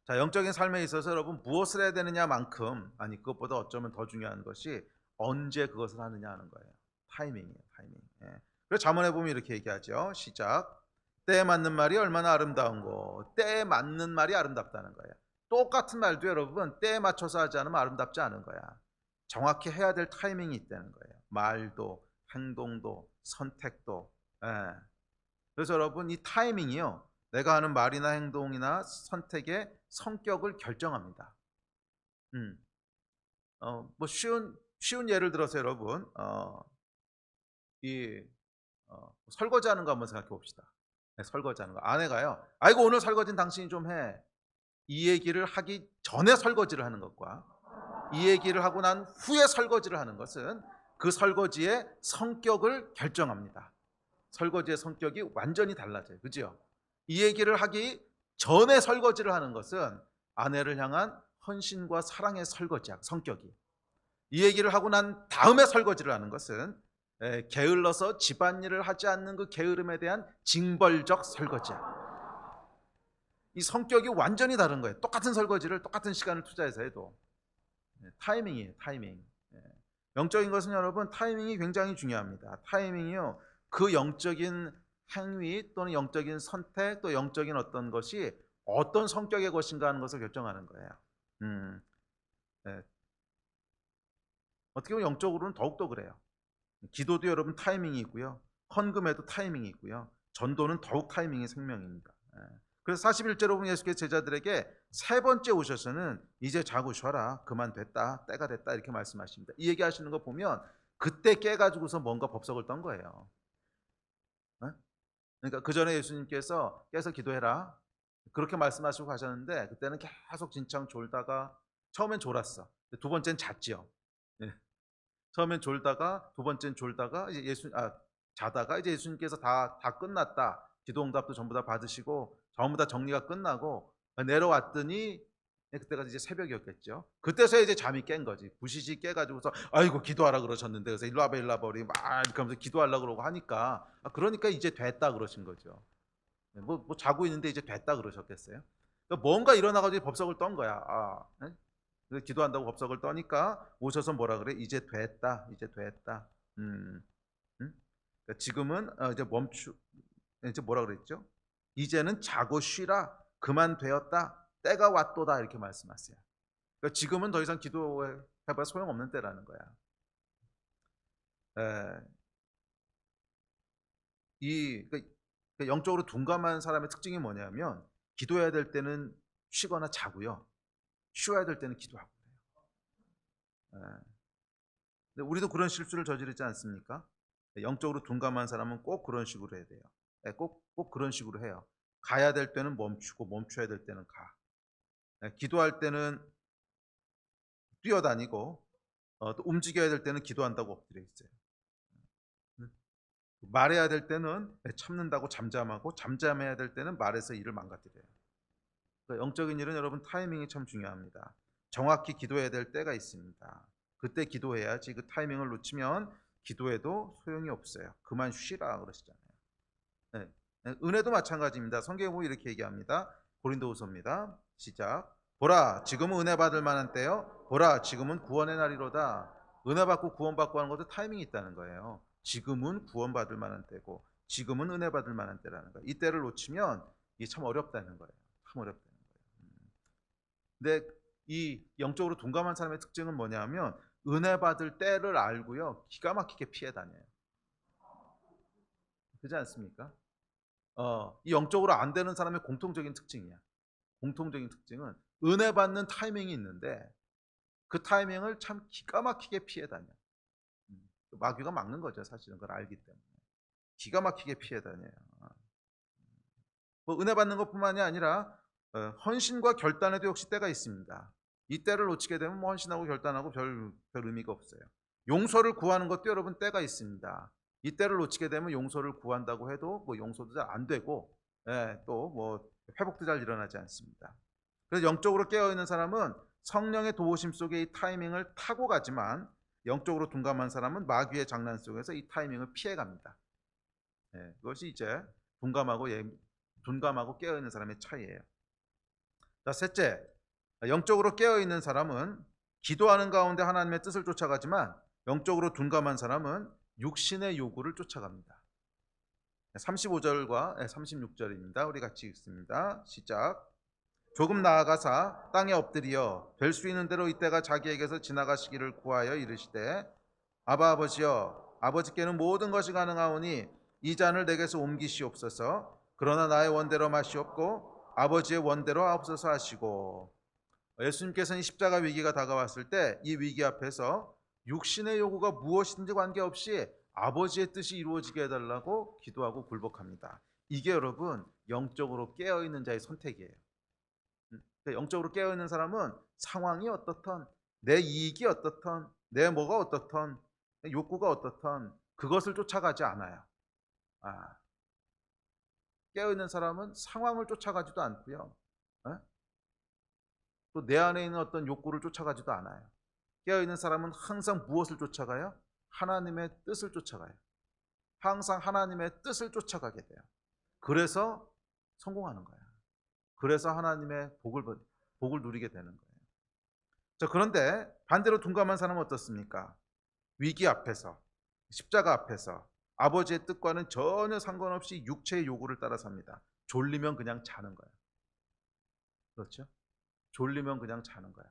자, 영적인 삶에 있어서 여러분 무엇을 해야 되느냐만큼, 아니 그것보다 어쩌면 더 중요한 것이 언제 그것을 하느냐 하는 거예요. 타이밍이에요. 타이밍. 예. 그래서 잠언에 보면 이렇게 얘기하죠. 시작. 때에 맞는 말이 얼마나 아름다운고. 때에 맞는 말이 아름답다는 거예요. 똑같은 말도 여러분 때에 맞춰서 하지 않으면 아름답지 않은 거야. 정확히 해야 될 타이밍이 있다는 거예요. 말도, 행동도, 선택도. 예. 그래서 여러분 이 타이밍이요, 내가 하는 말이나 행동이나 선택의 성격을 결정합니다. 뭐 쉬운 예를 들어서 여러분 이 설거지하는 거 한번 생각해 봅시다. 네, 설거지하는 거. 아내가요, 아이고 오늘 설거지는 당신이 좀 해. 이 얘기를 하기 전에 설거지를 하는 것과 이 얘기를 하고 난 후에 설거지를 하는 것은 그 설거지의 성격을 결정합니다. 설거지의 성격이 완전히 달라져요. 그죠? 이 얘기를 하기 전에 설거지를 하는 것은 아내를 향한 헌신과 사랑의 설거지야, 성격이. 이 얘기를 하고 난 다음에 설거지를 하는 것은 게을러서 집안일을 하지 않는 그 게으름에 대한 징벌적 설거지야. 이 성격이 완전히 다른 거예요. 똑같은 설거지를 똑같은 시간을 투자해서 해도. 타이밍이에요, 타이밍. 영적인 것은 여러분 타이밍이 굉장히 중요합니다. 타이밍이요, 그 영적인 행위 또는 영적인 선택 또 영적인 어떤 것이 어떤 성격의 것인가 하는 것을 결정하는 거예요. 네. 어떻게 보면 영적으로는 더욱더 그래요. 기도도 여러분 타이밍이 있고요, 헌금에도 타이밍이 있고요, 전도는 더욱 타이밍이 생명입니다. 그래서 41절로 보면 예수께서 제자들에게 세 번째 오셔서는 이제 자고 쉬어라. 그만 됐다. 때가 됐다. 이렇게 말씀하십니다. 이 얘기하시는 거 보면 그때 깨가지고서 뭔가 법석을 떤 거예요. 그러니까 그 전에 예수님께서 깨서 기도해라 그렇게 말씀하시고 가셨는데 그때는 계속 진창 졸다가 처음엔 졸았어. 두 번째는 잤지요. 처음엔 졸다가 두 번째는 졸다가 이제 자다가 이제 예수님께서 다 끝났다. 기도 응답도 전부 다 받으시고 전부 다 정리가 끝나고 내려왔더니 그때가 이제 새벽이었겠죠. 그때서야 이제 잠이 깬 거지. 부시시 깨가지고서 아이고 기도하라 그러셨는데 그래서 일로 와봐 우리 막 이렇게 하면서 기도하려고 그러고 하니까 그러니까 이제 됐다 그러신 거죠. 뭐 자고 있는데 이제 됐다 그러셨겠어요? 그러니까 뭔가 일어나가지고 법석을 떤 거야. 그래서 기도한다고 법석을 떠니까 오셔서 뭐라 그래? 이제 됐다, 이제 됐다. 그러니까 지금은 이제 뭐라 그랬죠? 이제는 자고 쉬라. 그만 되었다. 때가 왔도다. 이렇게 말씀하세요. 그러니까 지금은 더 이상 기도해봐 소용없는 때라는 거야. 그러니까 영적으로 둔감한 사람의 특징이 뭐냐면 기도해야 될 때는 쉬거나 자고요, 쉬어야 될 때는 기도하고 그래요. 근데 우리도 그런 실수를 저지르지 않습니까? 영적으로 둔감한 사람은 꼭 그런 식으로 해야 돼요. 꼭 그런 식으로 해요. 가야 될 때는 멈추고 멈춰야 될 때는 가. 기도할 때는 뛰어다니고 또 움직여야 될 때는 기도한다고 엎드려 있어요. 말해야 될 때는 참는다고 잠잠하고 잠잠해야 될 때는 말해서 일을 망가뜨려요. 그러니까 영적인 일은 여러분 타이밍이 참 중요합니다. 정확히 기도해야 될 때가 있습니다. 그때 기도해야지 그 타이밍을 놓치면 기도해도 소용이 없어요. 그만 쉬라 그러시잖아요. 네. 은혜도 마찬가지입니다. 성경에 보면 이렇게 얘기합니다. 고린도후서입니다. 시작. 보라 지금은 은혜 받을 만한 때요. 보라 지금은 구원의 날이로다. 은혜 받고 구원 받고 하는 것도 타이밍이 있다는 거예요. 지금은 구원 받을 만한 때고 지금은 은혜 받을 만한 때라는 거예요. 이 때를 놓치면 이게 참 어렵다는 거예요. 참 어렵다는 거예요. 근데 이 영적으로 둔감한 사람의 특징은 뭐냐면 은혜 받을 때를 알고요, 기가 막히게 피해 다녀요. 그렇지 않습니까? 이 영적으로 안 되는 사람의 공통적인 특징이야. 공통적인 특징은 은혜 받는 타이밍이 있는데 그 타이밍을 참 기가 막히게 피해 다녀. 마귀가 막는 거죠. 사실은 그걸 알기 때문에 기가 막히게 피해 다녀요. 뭐 은혜 받는 것뿐만이 아니라 헌신과 결단에도 역시 때가 있습니다. 이 때를 놓치게 되면 뭐 헌신하고 결단하고 별 의미가 없어요. 용서를 구하는 것도 여러분 때가 있습니다. 이 때를 놓치게 되면 용서를 구한다고 해도 뭐 용서도 잘 안 되고, 또 뭐 회복도 잘 일어나지 않습니다. 그래서 영적으로 깨어 있는 사람은 성령의 도우심 속에 이 타이밍을 타고 가지만, 영적으로 둔감한 사람은 마귀의 장난 속에서 이 타이밍을 피해 갑니다. 그것이 이제 둔감하고 깨어 있는 사람의 차이예요. 자, 셋째, 영적으로 깨어 있는 사람은 기도하는 가운데 하나님의 뜻을 쫓아가지만, 영적으로 둔감한 사람은 육신의 요구를 쫓아갑니다. 35절과 36절입니다. 우리 같이 읽습니다. 시작. 조금 나아가사 땅에 엎드리어 될 수 있는 대로 이때가 자기에게서 지나가시기를 구하여 이르시되, 아바 아버지여, 아버지께는 모든 것이 가능하오니 이 잔을 내게서 옮기시옵소서. 그러나 나의 원대로 마시옵고 아버지의 원대로 하옵소서 하시고, 예수님께서는 십자가 위기가 다가왔을 때 이 위기 앞에서 육신의 요구가 무엇이든지 관계없이 아버지의 뜻이 이루어지게 해달라고 기도하고 굴복합니다. 이게 여러분 영적으로 깨어있는 자의 선택이에요. 영적으로 깨어있는 사람은 상황이 어떻든, 내 이익이 어떻든, 내 뭐가 어떻든, 욕구가 어떻든 그것을 쫓아가지 않아요. 깨어있는 사람은 상황을 쫓아가지도 않고요, 또 내 안에 있는 어떤 욕구를 쫓아가지도 않아요. 깨어있는 사람은 항상 무엇을 쫓아가요? 하나님의 뜻을 쫓아가요. 항상 하나님의 뜻을 쫓아가게 돼요. 그래서 성공하는 거예요. 그래서 하나님의 복을 누리게 되는 거예요. 자, 그런데 반대로 둔감한 사람은 어떻습니까? 위기 앞에서, 십자가 앞에서 아버지의 뜻과는 전혀 상관없이 육체의 요구를 따라 삽니다. 졸리면 그냥 자는 거예요. 그렇죠? 졸리면 그냥 자는 거야.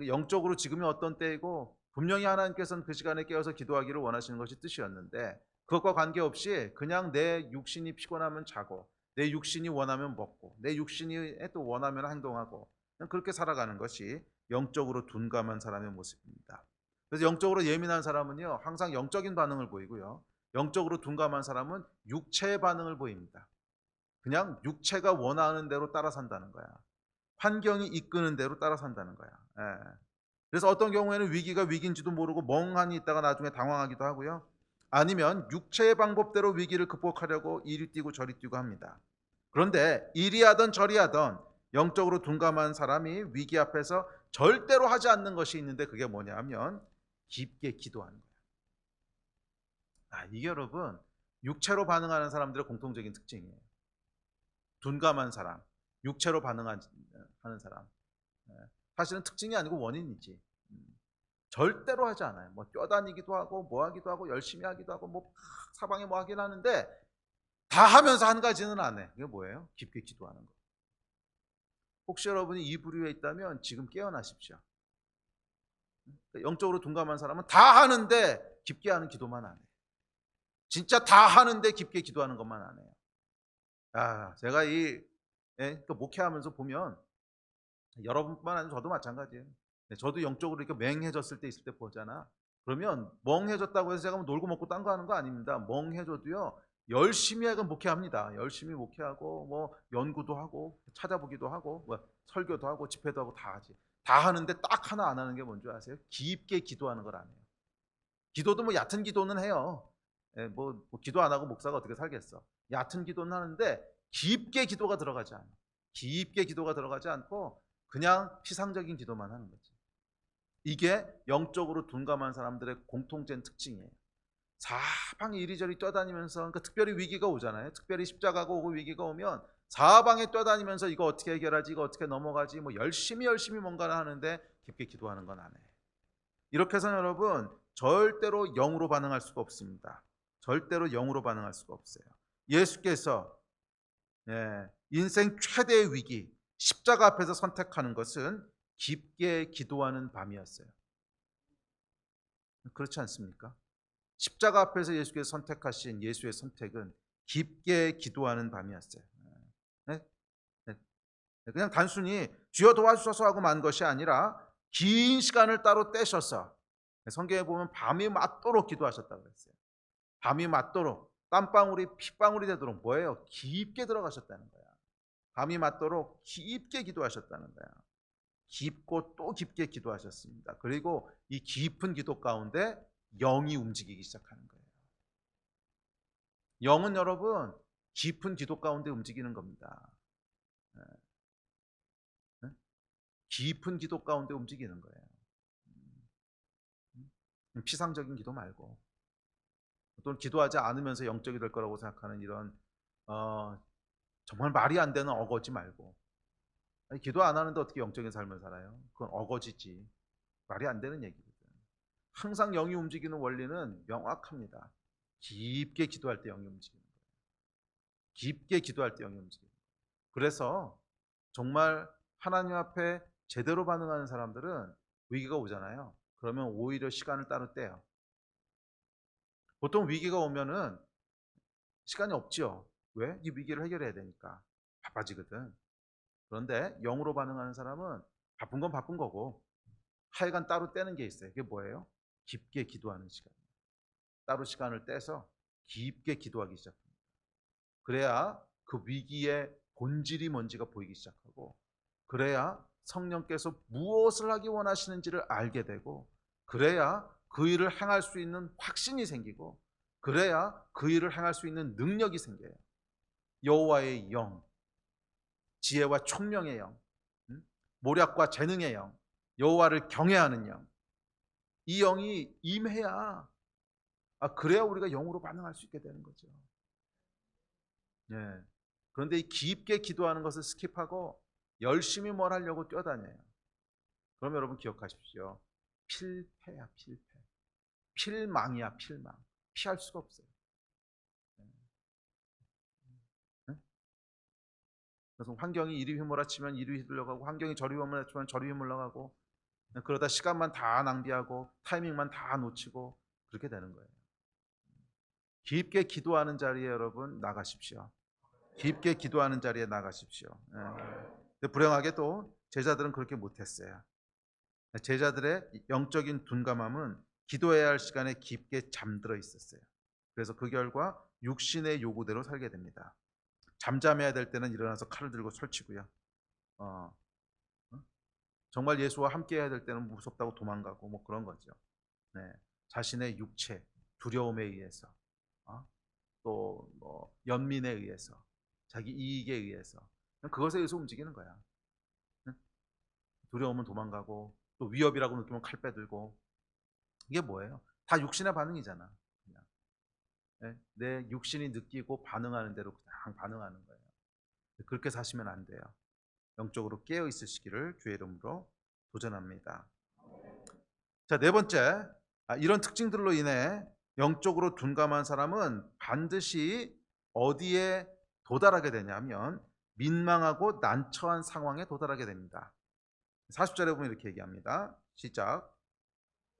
영적으로 지금이 어떤 때이고, 분명히 하나님께서는 그 시간에 깨어서 기도하기를 원하시는 것이 뜻이었는데, 그것과 관계없이 그냥 내 육신이 피곤하면 자고, 내 육신이 원하면 먹고, 내 육신이 또 원하면 행동하고, 그렇게 살아가는 것이 영적으로 둔감한 사람의 모습입니다. 그래서 영적으로 예민한 사람은요, 항상 영적인 반응을 보이고요, 영적으로 둔감한 사람은 육체의 반응을 보입니다. 그냥 육체가 원하는 대로 따라 산다는 거야. 환경이 이끄는 대로 따라 산다는 거야. 그래서 어떤 경우에는 위기가 위기인지도 모르고 멍하니 있다가 나중에 당황하기도 하고요, 아니면 육체의 방법대로 위기를 극복하려고 이리 뛰고 저리 뛰고 합니다. 그런데 이리 하던 저리 하던 영적으로 둔감한 사람이 위기 앞에서 절대로 하지 않는 것이 있는데, 그게 뭐냐 하면 깊게 기도하는 거예요. 이게 여러분 육체로 반응하는 사람들의 공통적인 특징이에요. 둔감한 사람, 육체로 반응하는 사람, 사실은 특징이 아니고 원인이지. 절대로 하지 않아요. 뭐 뛰어다니기도 하고 뭐 하기도 하고 열심히 하기도 하고 뭐 사방에 뭐 하긴 하는데, 다 하면서 한 가지는 안 해. 이게 뭐예요? 깊게 기도하는 거. 혹시 여러분이 이 부류에 있다면 지금 깨어나십시오. 영적으로 둔감한 사람은 다 하는데 깊게 하는 기도만 안 해. 진짜 다 하는데 깊게 기도하는 것만 안 해요. 제가 목회하면서 보면, 여러분뿐만 아니라 저도 마찬가지예요. 저도 영적으로 이렇게 맹해졌을 때 있을 때 보잖아. 그러면 멍해졌다고 해서 제가 뭐 놀고 먹고 딴 거 하는 거 아닙니다. 멍해져도요, 열심히 하고 목회합니다. 열심히 목회하고 뭐 연구도 하고 찾아보기도 하고 뭐 설교도 하고 집회도 하고 다 하지. 다 하는데 딱 하나 안 하는 게 뭔지 아세요? 깊게 기도하는 걸 안 해요. 기도도 뭐 얕은 기도는 해요. 뭐 기도 안 하고 목사가 어떻게 살겠어. 얕은 기도는 하는데 깊게 기도가 들어가지 않아. 깊게 기도가 들어가지 않고 그냥 피상적인 기도만 하는 거지. 이게 영적으로 둔감한 사람들의 공통된 특징이에요. 사방에 이리저리 뛰어다니면서, 그러니까 특별히 위기가 오잖아요. 특별히 십자가가 오고 위기가 오면 사방에 뛰어다니면서 이거 어떻게 해결하지, 이거 어떻게 넘어가지, 뭐 열심히 뭔가를 하는데 깊게 기도하는 건 안 해. 이렇게 해서 여러분 절대로 영으로 반응할 수가 없습니다. 절대로 영으로 반응할 수가 없어요. 예수께서 인생 최대의 위기, 십자가 앞에서 선택하는 것은 깊게 기도하는 밤이었어요. 그렇지 않습니까? 십자가 앞에서 예수께서 선택하신 예수의 선택은 깊게 기도하는 밤이었어요. 그냥 단순히 주여 도와주소서 하고 만 것이 아니라 긴 시간을 따로 떼셔서 성경에 보면 밤이 맞도록 기도하셨다고 그랬어요. 밤이 맞도록 땀방울이 핏방울이 되도록 뭐예요? 깊게 들어가셨다는 거야. 밤이 맞도록 깊게 기도하셨다는 거야. 깊고 또 깊게 기도하셨습니다. 그리고 이 깊은 기도 가운데 영이 움직이기 시작하는 거예요. 영은 여러분 깊은 기도 가운데 움직이는 겁니다. 깊은 기도 가운데 움직이는 거예요. 피상적인 기도 말고, 또는 기도하지 않으면서 영적이 될 거라고 생각하는 이런 정말 말이 안 되는 어거지 말고, 아니, 기도 안 하는데 어떻게 영적인 삶을 살아요? 그건 어거지지. 말이 안 되는 얘기거든. 항상 영이 움직이는 원리는 명확합니다. 깊게 기도할 때 영이 움직이는 거예요. 깊게 기도할 때 영이 움직이는 거예요. 그래서 정말 하나님 앞에 제대로 반응하는 사람들은 위기가 오잖아요. 그러면 오히려 시간을 따로 떼요. 보통 위기가 오면은 시간이 없죠. 왜? 이 위기를 해결해야 되니까 바빠지거든. 그런데 영으로 반응하는 사람은 바쁜 건 바쁜 거고 하여간 따로 떼는 게 있어요. 그게 뭐예요? 깊게 기도하는 시간. 따로 시간을 떼서 깊게 기도하기 시작합니다. 그래야 그 위기의 본질이 뭔지가 보이기 시작하고, 그래야 성령께서 무엇을 하기 원하시는지를 알게 되고, 그래야 그 일을 행할 수 있는 확신이 생기고, 그래야 그 일을 행할 수 있는 능력이 생겨요. 여호와의 영, 지혜와 총명의 영, 모략과 재능의 영, 여호와를 경외하는 영, 이 영이 임해야, 그래야 우리가 영으로 반응할 수 있게 되는 거죠. 예. 그런데 이 깊게 기도하는 것을 스킵하고 열심히 뭘 하려고 뛰어다녀요. 그럼 여러분 기억하십시오. 필패야, 필패. 필망이야, 필망. 피할 수가 없어요. 예? 그래서 환경이 이리 휘몰아치면 이리 휘둘러가고, 환경이 저리 휘몰아치면 저리 휘몰아가고, 그러다 시간만 다 낭비하고 타이밍만 다 놓치고 그렇게 되는 거예요. 깊게 기도하는 자리에 여러분 나가십시오. 깊게 기도하는 자리에 나가십시오. 근데 불행하게도 제자들은 그렇게 못했어요. 제자들의 영적인 둔감함은 기도해야 할 시간에 깊게 잠들어 있었어요. 그래서 그 결과 육신의 요구대로 살게 됩니다. 잠잠해야 될 때는 일어나서 칼을 들고 설치고요. 어, 정말 예수와 함께 해야 될 때는 무섭다고 도망가고 뭐 그런 거죠. 네. 자신의 육체, 두려움에 의해서, 또뭐 연민에 의해서, 자기 이익에 의해서, 그것에 의해서 움직이는 거야. 두려우면 도망가고, 또 위협이라고 느끼면 칼 빼들고. 이게 뭐예요? 다 육신의 반응이잖아. 그냥. 네? 내 육신이 느끼고 반응하는 대로 그냥 반응하는 거예요. 그렇게 사시면 안 돼요. 영적으로 깨어 있으시기를 주의 이름으로 도전합니다. 자, 네 번째, 이런 특징들로 인해 영적으로 둔감한 사람은 반드시 어디에 도달하게 되냐면 민망하고 난처한 상황에 도달하게 됩니다. 40절에 보면 이렇게 얘기합니다. 시작.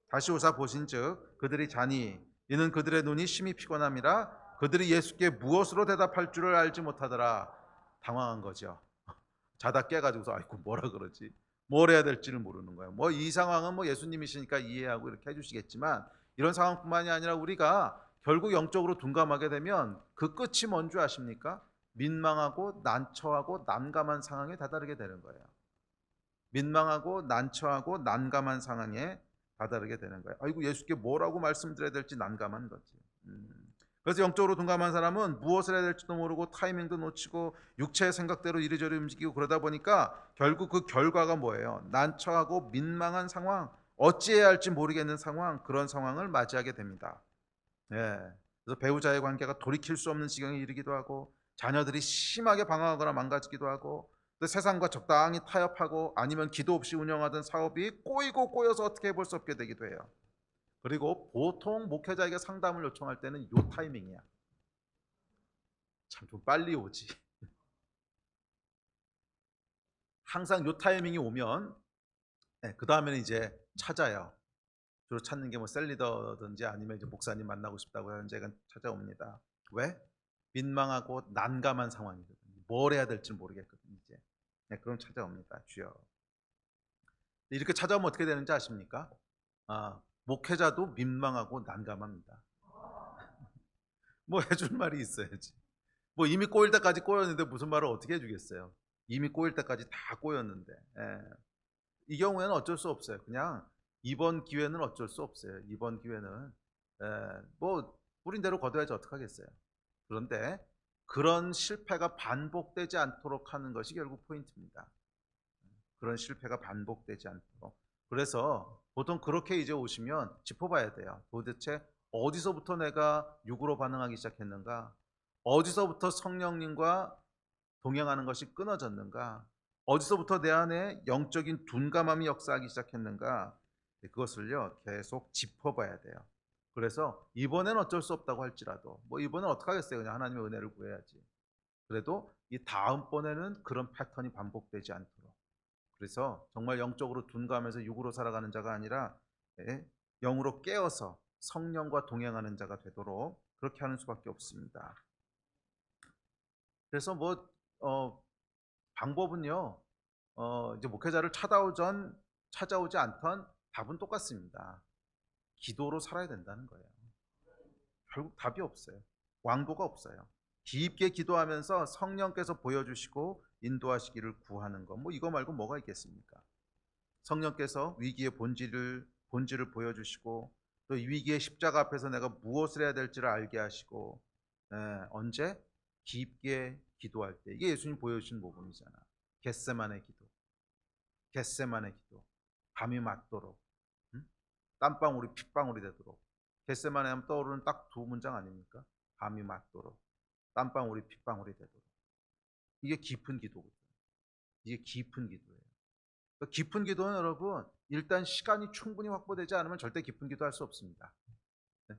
다시 오사 보신즉 그들이 자니 이는 그들의 눈이 심히 피곤함이라 그들이 예수께 무엇으로 대답할 줄을 알지 못하더라. 당황한 거죠. 자다 깨가지고서 아이고 뭐라 그러지, 뭘 해야 될지를 모르는 거예요. 뭐 이 상황은 뭐 예수님이시니까 이해하고 이렇게 해주시겠지만, 이런 상황뿐만이 아니라 우리가 결국 영적으로 둔감하게 되면 그 끝이 뭔 줄 아십니까? 민망하고 난처하고 난감한 상황에 다다르게 되는 거예요. 민망하고 난처하고 난감한 상황에 다다르게 되는 거예요. 아이고 예수께 뭐라고 말씀드려야 될지 난감한 거지. 그래서 영적으로 둔감한 사람은 무엇을 해야 될지도 모르고 타이밍도 놓치고 육체의 생각대로 이리저리 움직이고, 그러다 보니까 결국 그 결과가 뭐예요? 난처하고 민망한 상황, 어찌해야 할지 모르겠는 상황, 그런 상황을 맞이하게 됩니다. 예. 그래서 배우자의 관계가 돌이킬 수 없는 지경에 이르기도 하고, 자녀들이 심하게 방황하거나 망가지기도 하고, 또 세상과 적당히 타협하고, 아니면 기도 없이 운영하던 사업이 꼬이고 꼬여서 어떻게 해볼 수 없게 되기도 해요. 그리고 보통 목회자에게 상담을 요청할 때는 요 타이밍이야. 참 좀 빨리 오지. 항상 요 타이밍이 오면 그 다음에는 이제 찾아요. 주로 찾는 게 뭐 셀리더든지 아니면 이제 목사님 만나고 싶다고 하는 제가 찾아옵니다. 왜? 민망하고 난감한 상황이거든요. 뭘 해야 될지 모르겠거든요. 이제 그럼 찾아옵니다. 주여. 이렇게 찾아오면 어떻게 되는지 아십니까? 목회자도 민망하고 난감합니다. 뭐 해줄 말이 있어야지. 뭐 이미 꼬일 때까지 꼬였는데 무슨 말을 어떻게 해주겠어요. 이미 꼬일 때까지 다 꼬였는데. 예. 이 경우에는 어쩔 수 없어요. 그냥 이번 기회는 어쩔 수 없어요. 이번 기회는 뭐 뿌린 대로 거둬야지 어떡하겠어요. 그런데 그런 실패가 반복되지 않도록 하는 것이 결국 포인트입니다. 그런 실패가 반복되지 않도록. 그래서 보통 그렇게 이제 오시면 짚어봐야 돼요. 도대체 어디서부터 내가 육으로 반응하기 시작했는가? 어디서부터 성령님과 동행하는 것이 끊어졌는가? 어디서부터 내 안에 영적인 둔감함이 역사하기 시작했는가? 그것을요 계속 짚어봐야 돼요. 그래서 이번엔 어쩔 수 없다고 할지라도 뭐 이번엔 어떡하겠어요. 그냥 하나님의 은혜를 구해야지. 그래도 이 다음번에는 그런 패턴이 반복되지 않도록. 그래서 정말 영적으로 둔감해서 육으로 살아가는 자가 아니라 영으로 깨어서 성령과 동행하는 자가 되도록 그렇게 하는 수밖에 없습니다. 그래서 뭐 방법은요 이제 목회자를 찾아오지 않던 답은 똑같습니다. 기도로 살아야 된다는 거예요. 결국 답이 없어요. 왕도가 없어요. 깊게 기도하면서 성령께서 보여주시고 인도하시기를 구하는 것. 뭐 이거 말고 뭐가 있겠습니까? 성령께서 위기의 본질을 보여주시고 또 이 위기의 십자가 앞에서 내가 무엇을 해야 될지를 알게 하시고 언제? 깊게 기도할 때. 이게 예수님 보여주신 모범이잖아. 겟세마네 기도. 겟세마네 기도. 밤이 맞도록. 응? 땀방울이 핏방울이 되도록. 겟세마네 하면 떠오르는 딱 두 문장 아닙니까? 밤이 맞도록. 땀방울이 핏방울이 되도록. 이게 깊은 기도거든요. 이게 깊은 기도예요. 깊은 기도는 여러분 일단 시간이 충분히 확보되지 않으면 절대 깊은 기도 할 수 없습니다. 네?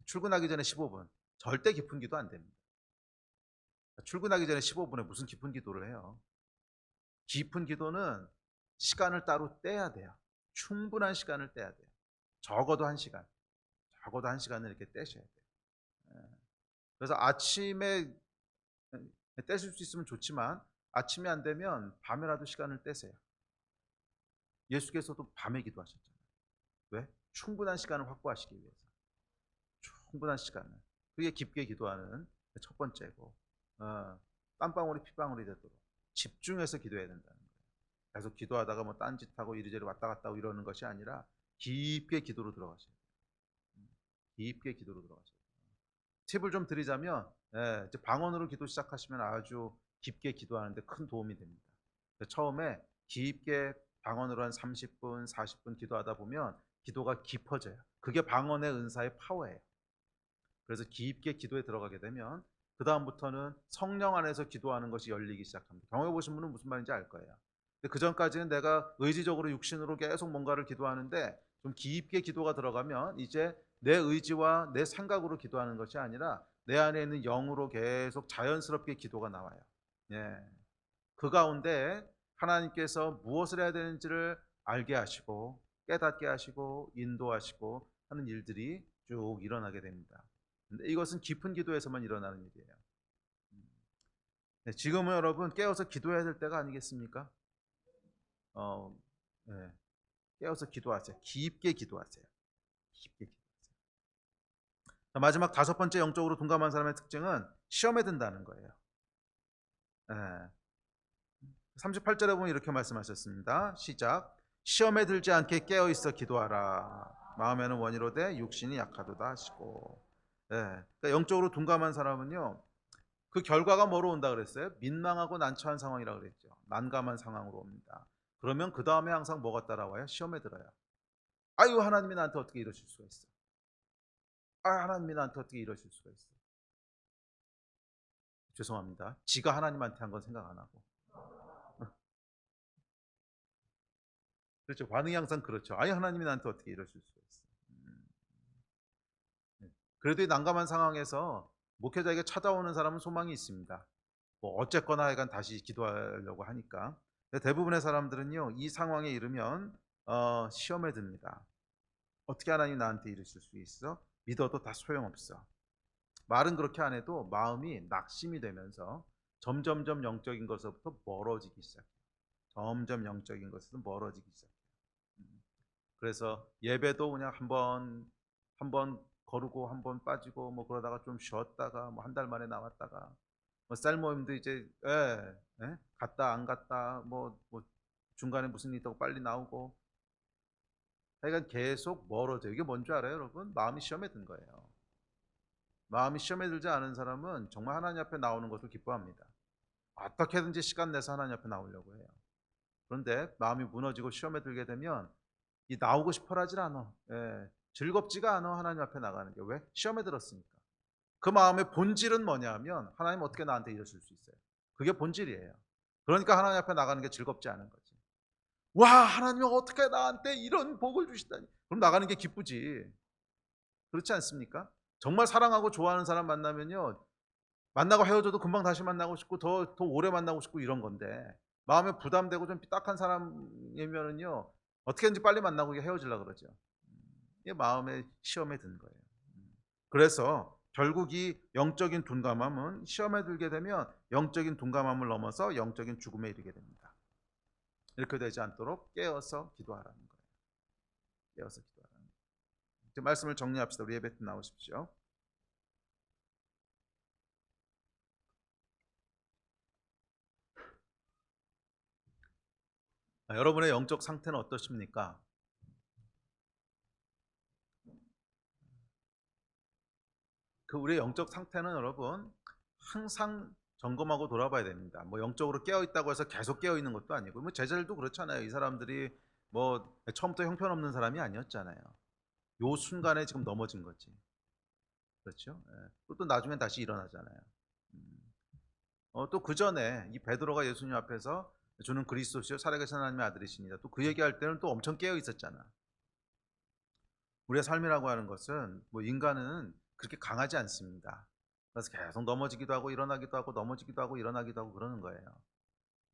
출근하기 전에 15분 절대 깊은 기도 안 됩니다. 출근하기 전에 15분에 무슨 깊은 기도를 해요. 깊은 기도는 시간을 따로 떼야 돼요. 충분한 시간을 떼야 돼요. 적어도 1시간 적어도 1시간을 이렇게 떼셔야 돼요. 그래서 아침에 떼실 수 있으면 좋지만 아침이 안 되면 밤에라도 시간을 떼세요. 예수께서도 밤에 기도하셨잖아요. 왜? 충분한 시간을 확보하시기 위해서. 충분한 시간을. 그게 깊게 기도하는 첫 번째고 땀방울이 핏방울이 되도록 집중해서 기도해야 된다는 거예요. 계속 기도하다가 뭐 딴짓하고 이리저리 왔다 갔다 하고 이러는 것이 아니라 깊게 기도로 들어가셔야 돼요. 깊게 기도로 들어가셔야 돼요. 팁을 좀 드리자면 이제 방언으로 기도 시작하시면 아주 깊게 기도하는데 큰 도움이 됩니다. 처음에 깊게 방언으로 한 30분, 40분 기도하다 보면 기도가 깊어져요. 그게 방언의 은사의 파워예요. 그래서 깊게 기도에 들어가게 되면 그 다음부터는 성령 안에서 기도하는 것이 열리기 시작합니다. 경험해 보신 분은 무슨 말인지 알 거예요. 근데 그 전까지는 내가 의지적으로 육신으로 계속 뭔가를 기도하는데 좀 깊게 기도가 들어가면 이제 내 의지와 내 생각으로 기도하는 것이 아니라 내 안에 있는 영으로 계속 자연스럽게 기도가 나와요. 예. 그 가운데 하나님께서 무엇을 해야 되는지를 알게 하시고 깨닫게 하시고 인도하시고 하는 일들이 쭉 일어나게 됩니다. 근데 이것은 깊은 기도에서만 일어나는 일이에요. 네, 지금은 여러분 깨어서 기도해야 될 때가 아니겠습니까? 네, 깨어서 기도하세요. 깊게 기도하세요. 깊게 기도하세요. 자, 마지막 5번째 영적으로 둔감한 사람의 특징은 시험에 든다는 거예요. 네. 38절에 보면 이렇게 말씀하셨습니다. 시작. 시험에 들지 않게 깨어 있어 기도하라. 마음에는 원이로되 육신이 약하도다 하시고. 네. 그러니까 영적으로 둔감한 사람은요. 그 결과가 뭐로 온다 그랬어요? 민망하고 난처한 상황이라 그랬죠. 난감한 상황으로 옵니다. 그러면 그 다음에 항상 뭐가 따라와요? 시험에 들어요. 아유 하나님이 나한테 어떻게 이러실 수가 있어? 아 하나님이 나한테 어떻게 이러실 수가 있어? 죄송합니다. 지가 하나님한테 한 건 생각 안 하고. 그렇죠. 반응이 항상 그렇죠. 아니 하나님이 나한테 어떻게 이러실 수가 있어? 네. 그래도 이 난감한 상황에서 목회자에게 찾아오는 사람은 소망이 있습니다. 뭐 어쨌거나 하여간 다시 기도하려고 하니까. 대부분의 사람들은요 이 상황에 이르면 시험에 듭니다. 어떻게 하나님 나한테 이러실 수 있어? 믿어도 다 소용없어. 말은 그렇게 안 해도 마음이 낙심이 되면서 점점점 영적인 것으로부터 멀어지기 시작해요. 점점 영적인 것에서 멀어지기 시작해요. 그래서 예배도 그냥 한 번 거르고 한 번 빠지고 뭐 그러다가 좀 쉬었다가 뭐 한 달 만에 나왔다가 뭐 쌀 모임도 이제 갔다 안 갔다 뭐 중간에 무슨 일 있다고 빨리 나오고 하여간 계속 멀어져. 이게 뭔 줄 알아요, 여러분? 마음이 시험에 든 거예요. 마음이 시험에 들지 않은 사람은 정말 하나님 앞에 나오는 것을 기뻐합니다. 어떻게든지 시간 내서 하나님 앞에 나오려고 해요. 그런데 마음이 무너지고 시험에 들게 되면 이 나오고 싶어 하질 않아. 즐겁지가 않아 하나님 앞에 나가는 게. 왜? 시험에 들었으니까. 그 마음의 본질은 뭐냐 하면 하나님 어떻게 나한테 이러실 수 있어요? 그게 본질이에요. 그러니까 하나님 앞에 나가는 게 즐겁지 않은 거지. 와, 하나님이 어떻게 나한테 이런 복을 주시다니. 그럼 나가는 게 기쁘지. 그렇지 않습니까? 정말 사랑하고 좋아하는 사람 만나면요, 만나고 헤어져도 금방 다시 만나고 싶고 더 오래 만나고 싶고 이런 건데, 마음에 부담되고 좀 삐딱한 사람이면은요 어떻게든지 빨리 만나고 헤어지려고 그러죠. 이게 마음의 시험에 든 거예요. 그래서 결국 이 영적인 둔감함은 시험에 들게 되면 영적인 둔감함을 넘어서 영적인 죽음에 이르게 됩니다. 이렇게 되지 않도록 깨어서 기도하라는 거예요. 깨어서 기도하라는 거예요. 이제 말씀을 정리합시다. 우리 예배 때 나오십시오. 여러분의 영적 상태는 어떠십니까? 그 우리의 영적 상태는 여러분 항상 점검하고 돌아봐야 됩니다. 뭐 영적으로 깨어 있다고 해서 계속 깨어 있는 것도 아니고, 뭐 제자들도 그렇잖아요. 이 사람들이 뭐 처음부터 형편없는 사람이 아니었잖아요. 요 순간에 지금 넘어진 거지. 그렇죠? 또 나중엔 다시 일어나잖아요. 또 그 전에 이 베드로가 예수님 앞에서 주는 그리스도시요 살아계신 하나님의 아들이시니다, 또 그 얘기할 때는 또 엄청 깨어 있었잖아. 우리의 삶이라고 하는 것은 뭐 인간은 그렇게 강하지 않습니다. 그래서 계속 넘어지기도 하고 일어나기도 하고 넘어지기도 하고 일어나기도 하고 그러는 거예요.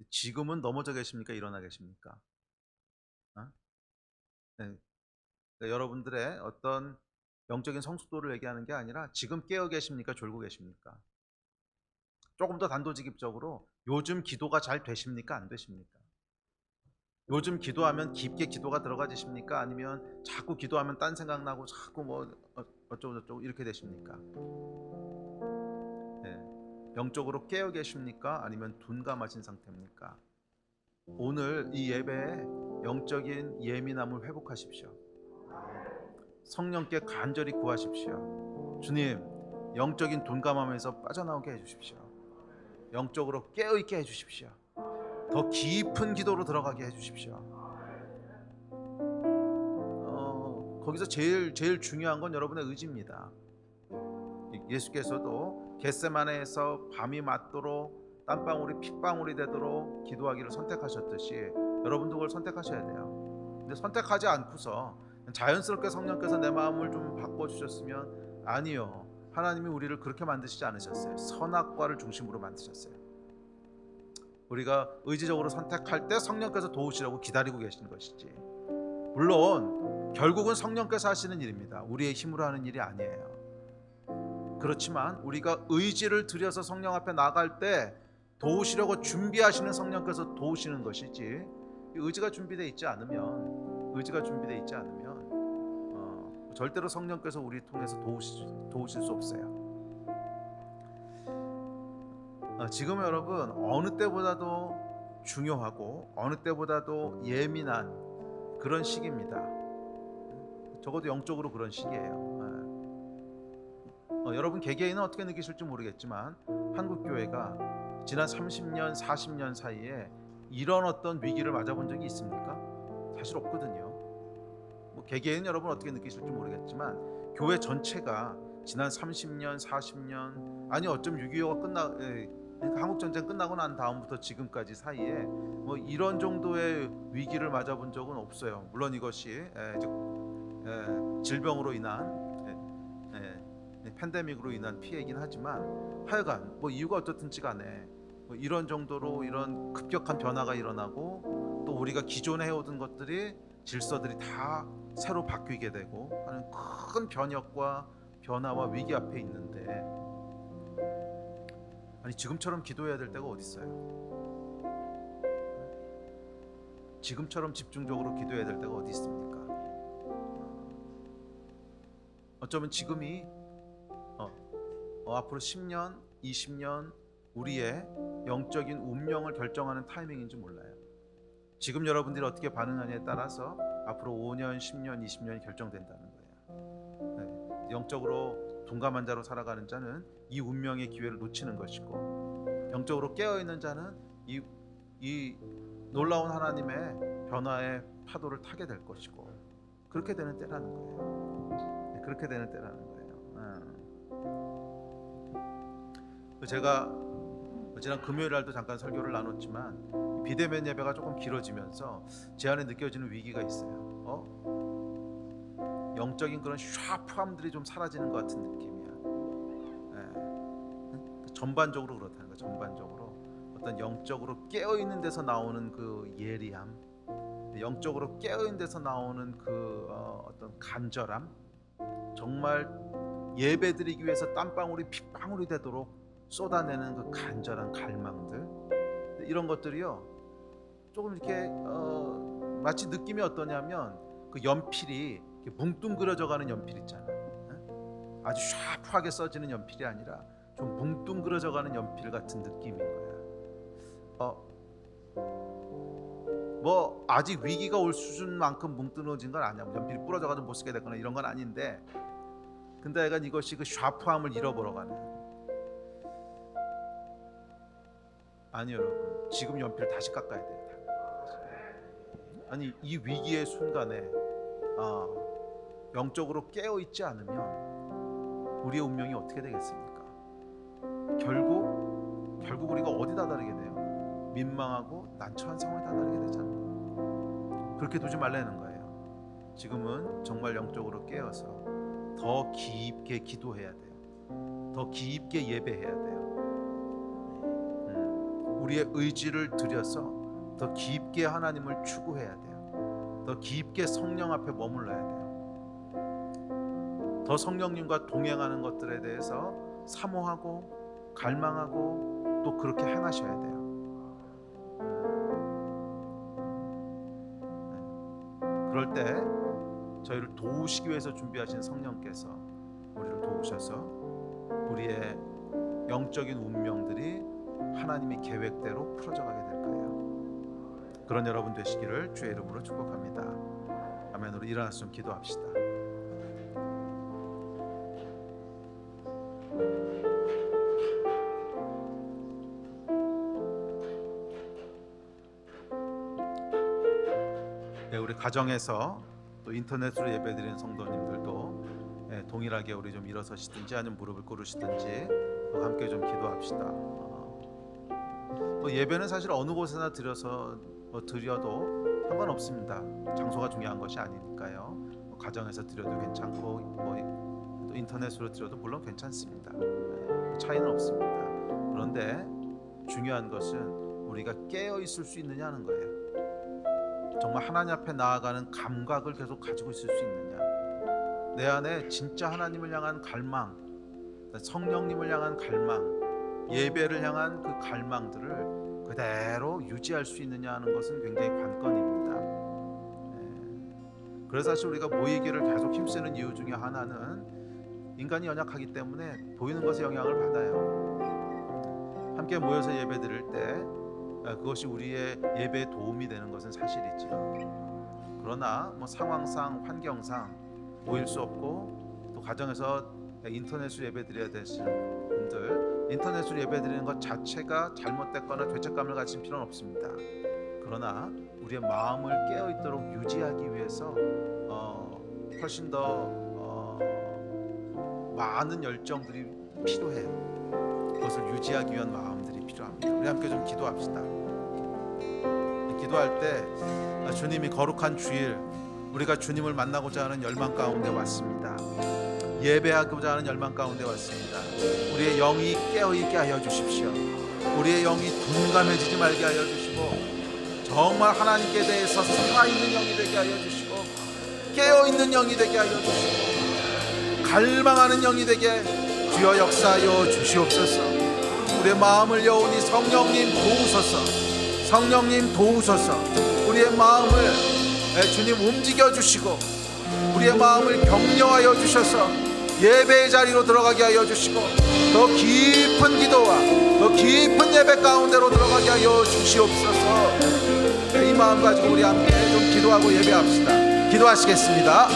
지금은 넘어져 계십니까? 일어나 계십니까? 어? 네. 그러니까 여러분들의 어떤 영적인 성숙도를 얘기하는 게 아니라 지금 깨어 계십니까? 졸고 계십니까? 조금 더 단도직입적으로 요즘 기도가 잘 되십니까? 안 되십니까? 요즘 기도하면 깊게 기도가 들어가지십니까? 아니면 자꾸 기도하면 딴 생각나고 자꾸 뭐 어쩌고 저쩌고 이렇게 되십니까? 네. 영적으로 깨어 계십니까? 아니면 둔감하신 상태입니까? 오늘 이 예배에 영적인 예민함을 회복하십시오. 성령께 간절히 구하십시오. 주님, 영적인 둔감함에서 빠져나오게 해주십시오. 영적으로 깨어있게 해주십시오. 더 깊은 기도로 들어가게 해주십시오. 거기서 제일 중요한 건 여러분의 의지입니다. 예수께서도 겟세마네에서 밤이 맞도록 땀방울이 핏방울이 되도록 기도하기를 선택하셨듯이 여러분도 그걸 선택하셔야 돼요. 근데 선택하지 않고서 자연스럽게 성령께서 내 마음을 좀 바꿔주셨으면, 아니요, 하나님이 우리를 그렇게 만드시지 않으셨어요. 선악과를 중심으로 만드셨어요. 우리가 의지적으로 선택할 때 성령께서 도우시려고 기다리고 계시는 것이지, 물론 결국은 성령께서 하시는 일입니다. 우리의 힘으로 하는 일이 아니에요. 그렇지만 우리가 의지를 들여서 성령 앞에 나갈 때 도우시려고 준비하시는 성령께서 도우시는 것이지, 의지가 준비되어 있지 않으면 절대로 성령께서 우리 통해서 도우실 수 없어요. 지금 여러분 어느 때보다도 중요하고 어느 때보다도 예민한 그런 시기입니다. 적어도 영적으로 그런 시기예요. 여러분 개개인은 어떻게 느끼실지 모르겠지만 한국교회가 지난 30년, 40년 사이에 이런 어떤 위기를 맞아본 적이 있습니까? 사실 없거든요. 뭐 개개인 여러분 어떻게 느끼실지 모르겠지만 교회 전체가 지난 30년, 40년, 아니 어쩜 6.25가 그러니까 한국전쟁 끝나고 난 다음부터 지금까지 사이에 뭐 이런 정도의 위기를 맞아본 적은 없어요. 물론 이것이 질병으로 인한 팬데믹으로 인한 피해이긴 하지만, 하여간 뭐 이유가 어떻든지 간에 뭐 이런 정도로 이런 급격한 변화가 일어나고 또 우리가 기존에 해오던 것들이 질서들이 다 새로 바뀌게 되고 하는 큰 변혁과 변화와 위기 앞에 있는데, 아니 지금처럼 기도해야 될 때가 어디 있어요? 지금처럼 집중적으로 기도해야 될 때가 어디 있습니까? 어쩌면 지금이 앞으로 10년, 20년 우리의 영적인 운명을 결정하는 타이밍인지 몰라요. 지금 여러분들이 어떻게 반응하냐에 따라서 앞으로 5년, 10년, 20년이 결정된다는 거예요. 네. 영적으로 둔감한 자로 살아가는 자는 이 운명의 기회를 놓치는 것이고, 영적으로 깨어있는 자는 이 놀라운 하나님의 변화의 파도를 타게 될 것이고, 그렇게 되는 때라는 거예요. 네, 그렇게 되는 때라는 거예요. 제가 지난 금요일 날도 잠깐 설교를 나눴지만, 비대면 예배가 조금 길어지면서 제 안에 느껴지는 위기가 있어요. 영적인 그런 샤프함들이 좀 사라지는 것 같은 느낌이야. 네. 전반적으로 그렇다는 거야. 전반적으로 어떤 영적으로 깨어있는 데서 나오는 그 예리함, 영적으로 깨어있는 데서 나오는 그 어떤 간절함, 정말 예배드리기 위해서 땀방울이 핏방울이 되도록 쏟아내는 그 간절한 갈망들, 이런 것들이요 조금 이렇게 마치 느낌이 어떠냐면, 그 연필이 뭉뚱그려져 가는 연필 있잖아. 아주 샤프하게 써지는 연필이 아니라 좀 뭉뚱그려져 가는 연필 같은 느낌인 거야. 뭐 아직 위기가 올 수준만큼 뭉뚱그려진 건 아니야. 연필이 부러져가지고 못 쓰게 됐거나 이런 건 아닌데, 근데 약간 이것이 그 샤프함을 잃어버려가는. 아니 여러분, 지금 연필 다시 깎아야 돼요. 아니 이 위기의 순간에 영적으로 깨어있지 않으면 우리의 운명이 어떻게 되겠습니까? 결국 우리가 어디 다다르게 돼요? 민망하고 난처한 상황에 다다르게 되잖아요. 그렇게 두지 말라는 거예요. 지금은 정말 영적으로 깨어서 더 깊게 기도해야 돼요. 더 깊게 예배해야 돼요. 우리의 의지를 들여서 더 깊게 하나님을 추구해야 돼요. 더 깊게 성령 앞에 머물러야 돼요. 더 성령님과 동행하는 것들에 대해서 사모하고 갈망하고 또 그렇게 행하셔야 돼요. 그럴 때 저희를 도우시기 위해서 준비하신 성령께서 우리를 도우셔서 우리의 영적인 운명들이 하나님의 계획대로 풀어져 가게 될 거예요. 그런 여러분 되시기를 주의 이름으로 축복합니다. 아멘. 우리 일어나서 좀 기도합시다. 네, 우리 가정에서 또 인터넷으로 예배드리는 성도님들도 동일하게 우리 좀 일어서시든지 아니면 무릎을 꿇으시든지 함께 좀 기도합시다. 예배는 사실 어느 곳에나 드려도 상관없습니다. 장소가 중요한 것이 아니니까요. 가정에서 드려도 괜찮고 또 인터넷으로 드려도 물론 괜찮습니다. 차이는 없습니다. 그런데 중요한 것은 우리가 깨어 있을 수 있느냐는 거예요. 정말 하나님 앞에 나아가는 감각을 계속 가지고 있을 수 있느냐, 내 안에 진짜 하나님을 향한 갈망, 성령님을 향한 갈망, 예배를 향한 그 갈망들을 그대로 유지할 수 있느냐 하는 것은 굉장히 관건입니다. 그래서 사실 우리가 모이기를 계속 힘쓰는 이유 중에 하나는 인간이 연약하기 때문에 보이는 것에 영향을 받아요. 함께 모여서 예배 드릴 때 그것이 우리의 예배에 도움이 되는 것은 사실이죠. 그러나 상황상 환경상 모일 수 없고 또 가정에서 인터넷으로 예배 드려야 되시는 분들, 인터넷으로 예배 드리는 것 자체가 잘못됐거나 죄책감을 가진 필요는 없습니다. 그러나 우리의 마음을 깨어있도록 유지하기 위해서 훨씬 더 많은 열정들이 필요해요. 그것을 유지하기 위한 마음들이 필요합니다. 우리 함께 좀 기도합시다. 기도할 때 주님이 거룩한 주일, 우리가 주님을 만나고자 하는 열망 가운데 왔습니다. 예배하고자 하는 열망 가운데 왔습니다. 우리의 영이 깨어있게 하여 주십시오. 우리의 영이 둔감해지지 말게 하여 주시고 정말 하나님께 대해서 살아있는 영이 되게 하여 주시고 깨어있는 영이 되게 하여 주시고 갈망하는 영이 되게 주여 역사하여 주시옵소서. 우리의 마음을 여오니 성령님 도우소서. 성령님 도우소서. 우리의 마음을 주님 움직여 주시고 우리의 마음을 격려하여 주셔서 예배의 자리로 들어가게 하여 주시고 더 깊은 기도와 더 깊은 예배 가운데로 들어가게 하여 주시옵소서. 이 마음 가지고 우리 함께 좀 기도하고 예배합시다. 기도하시겠습니다.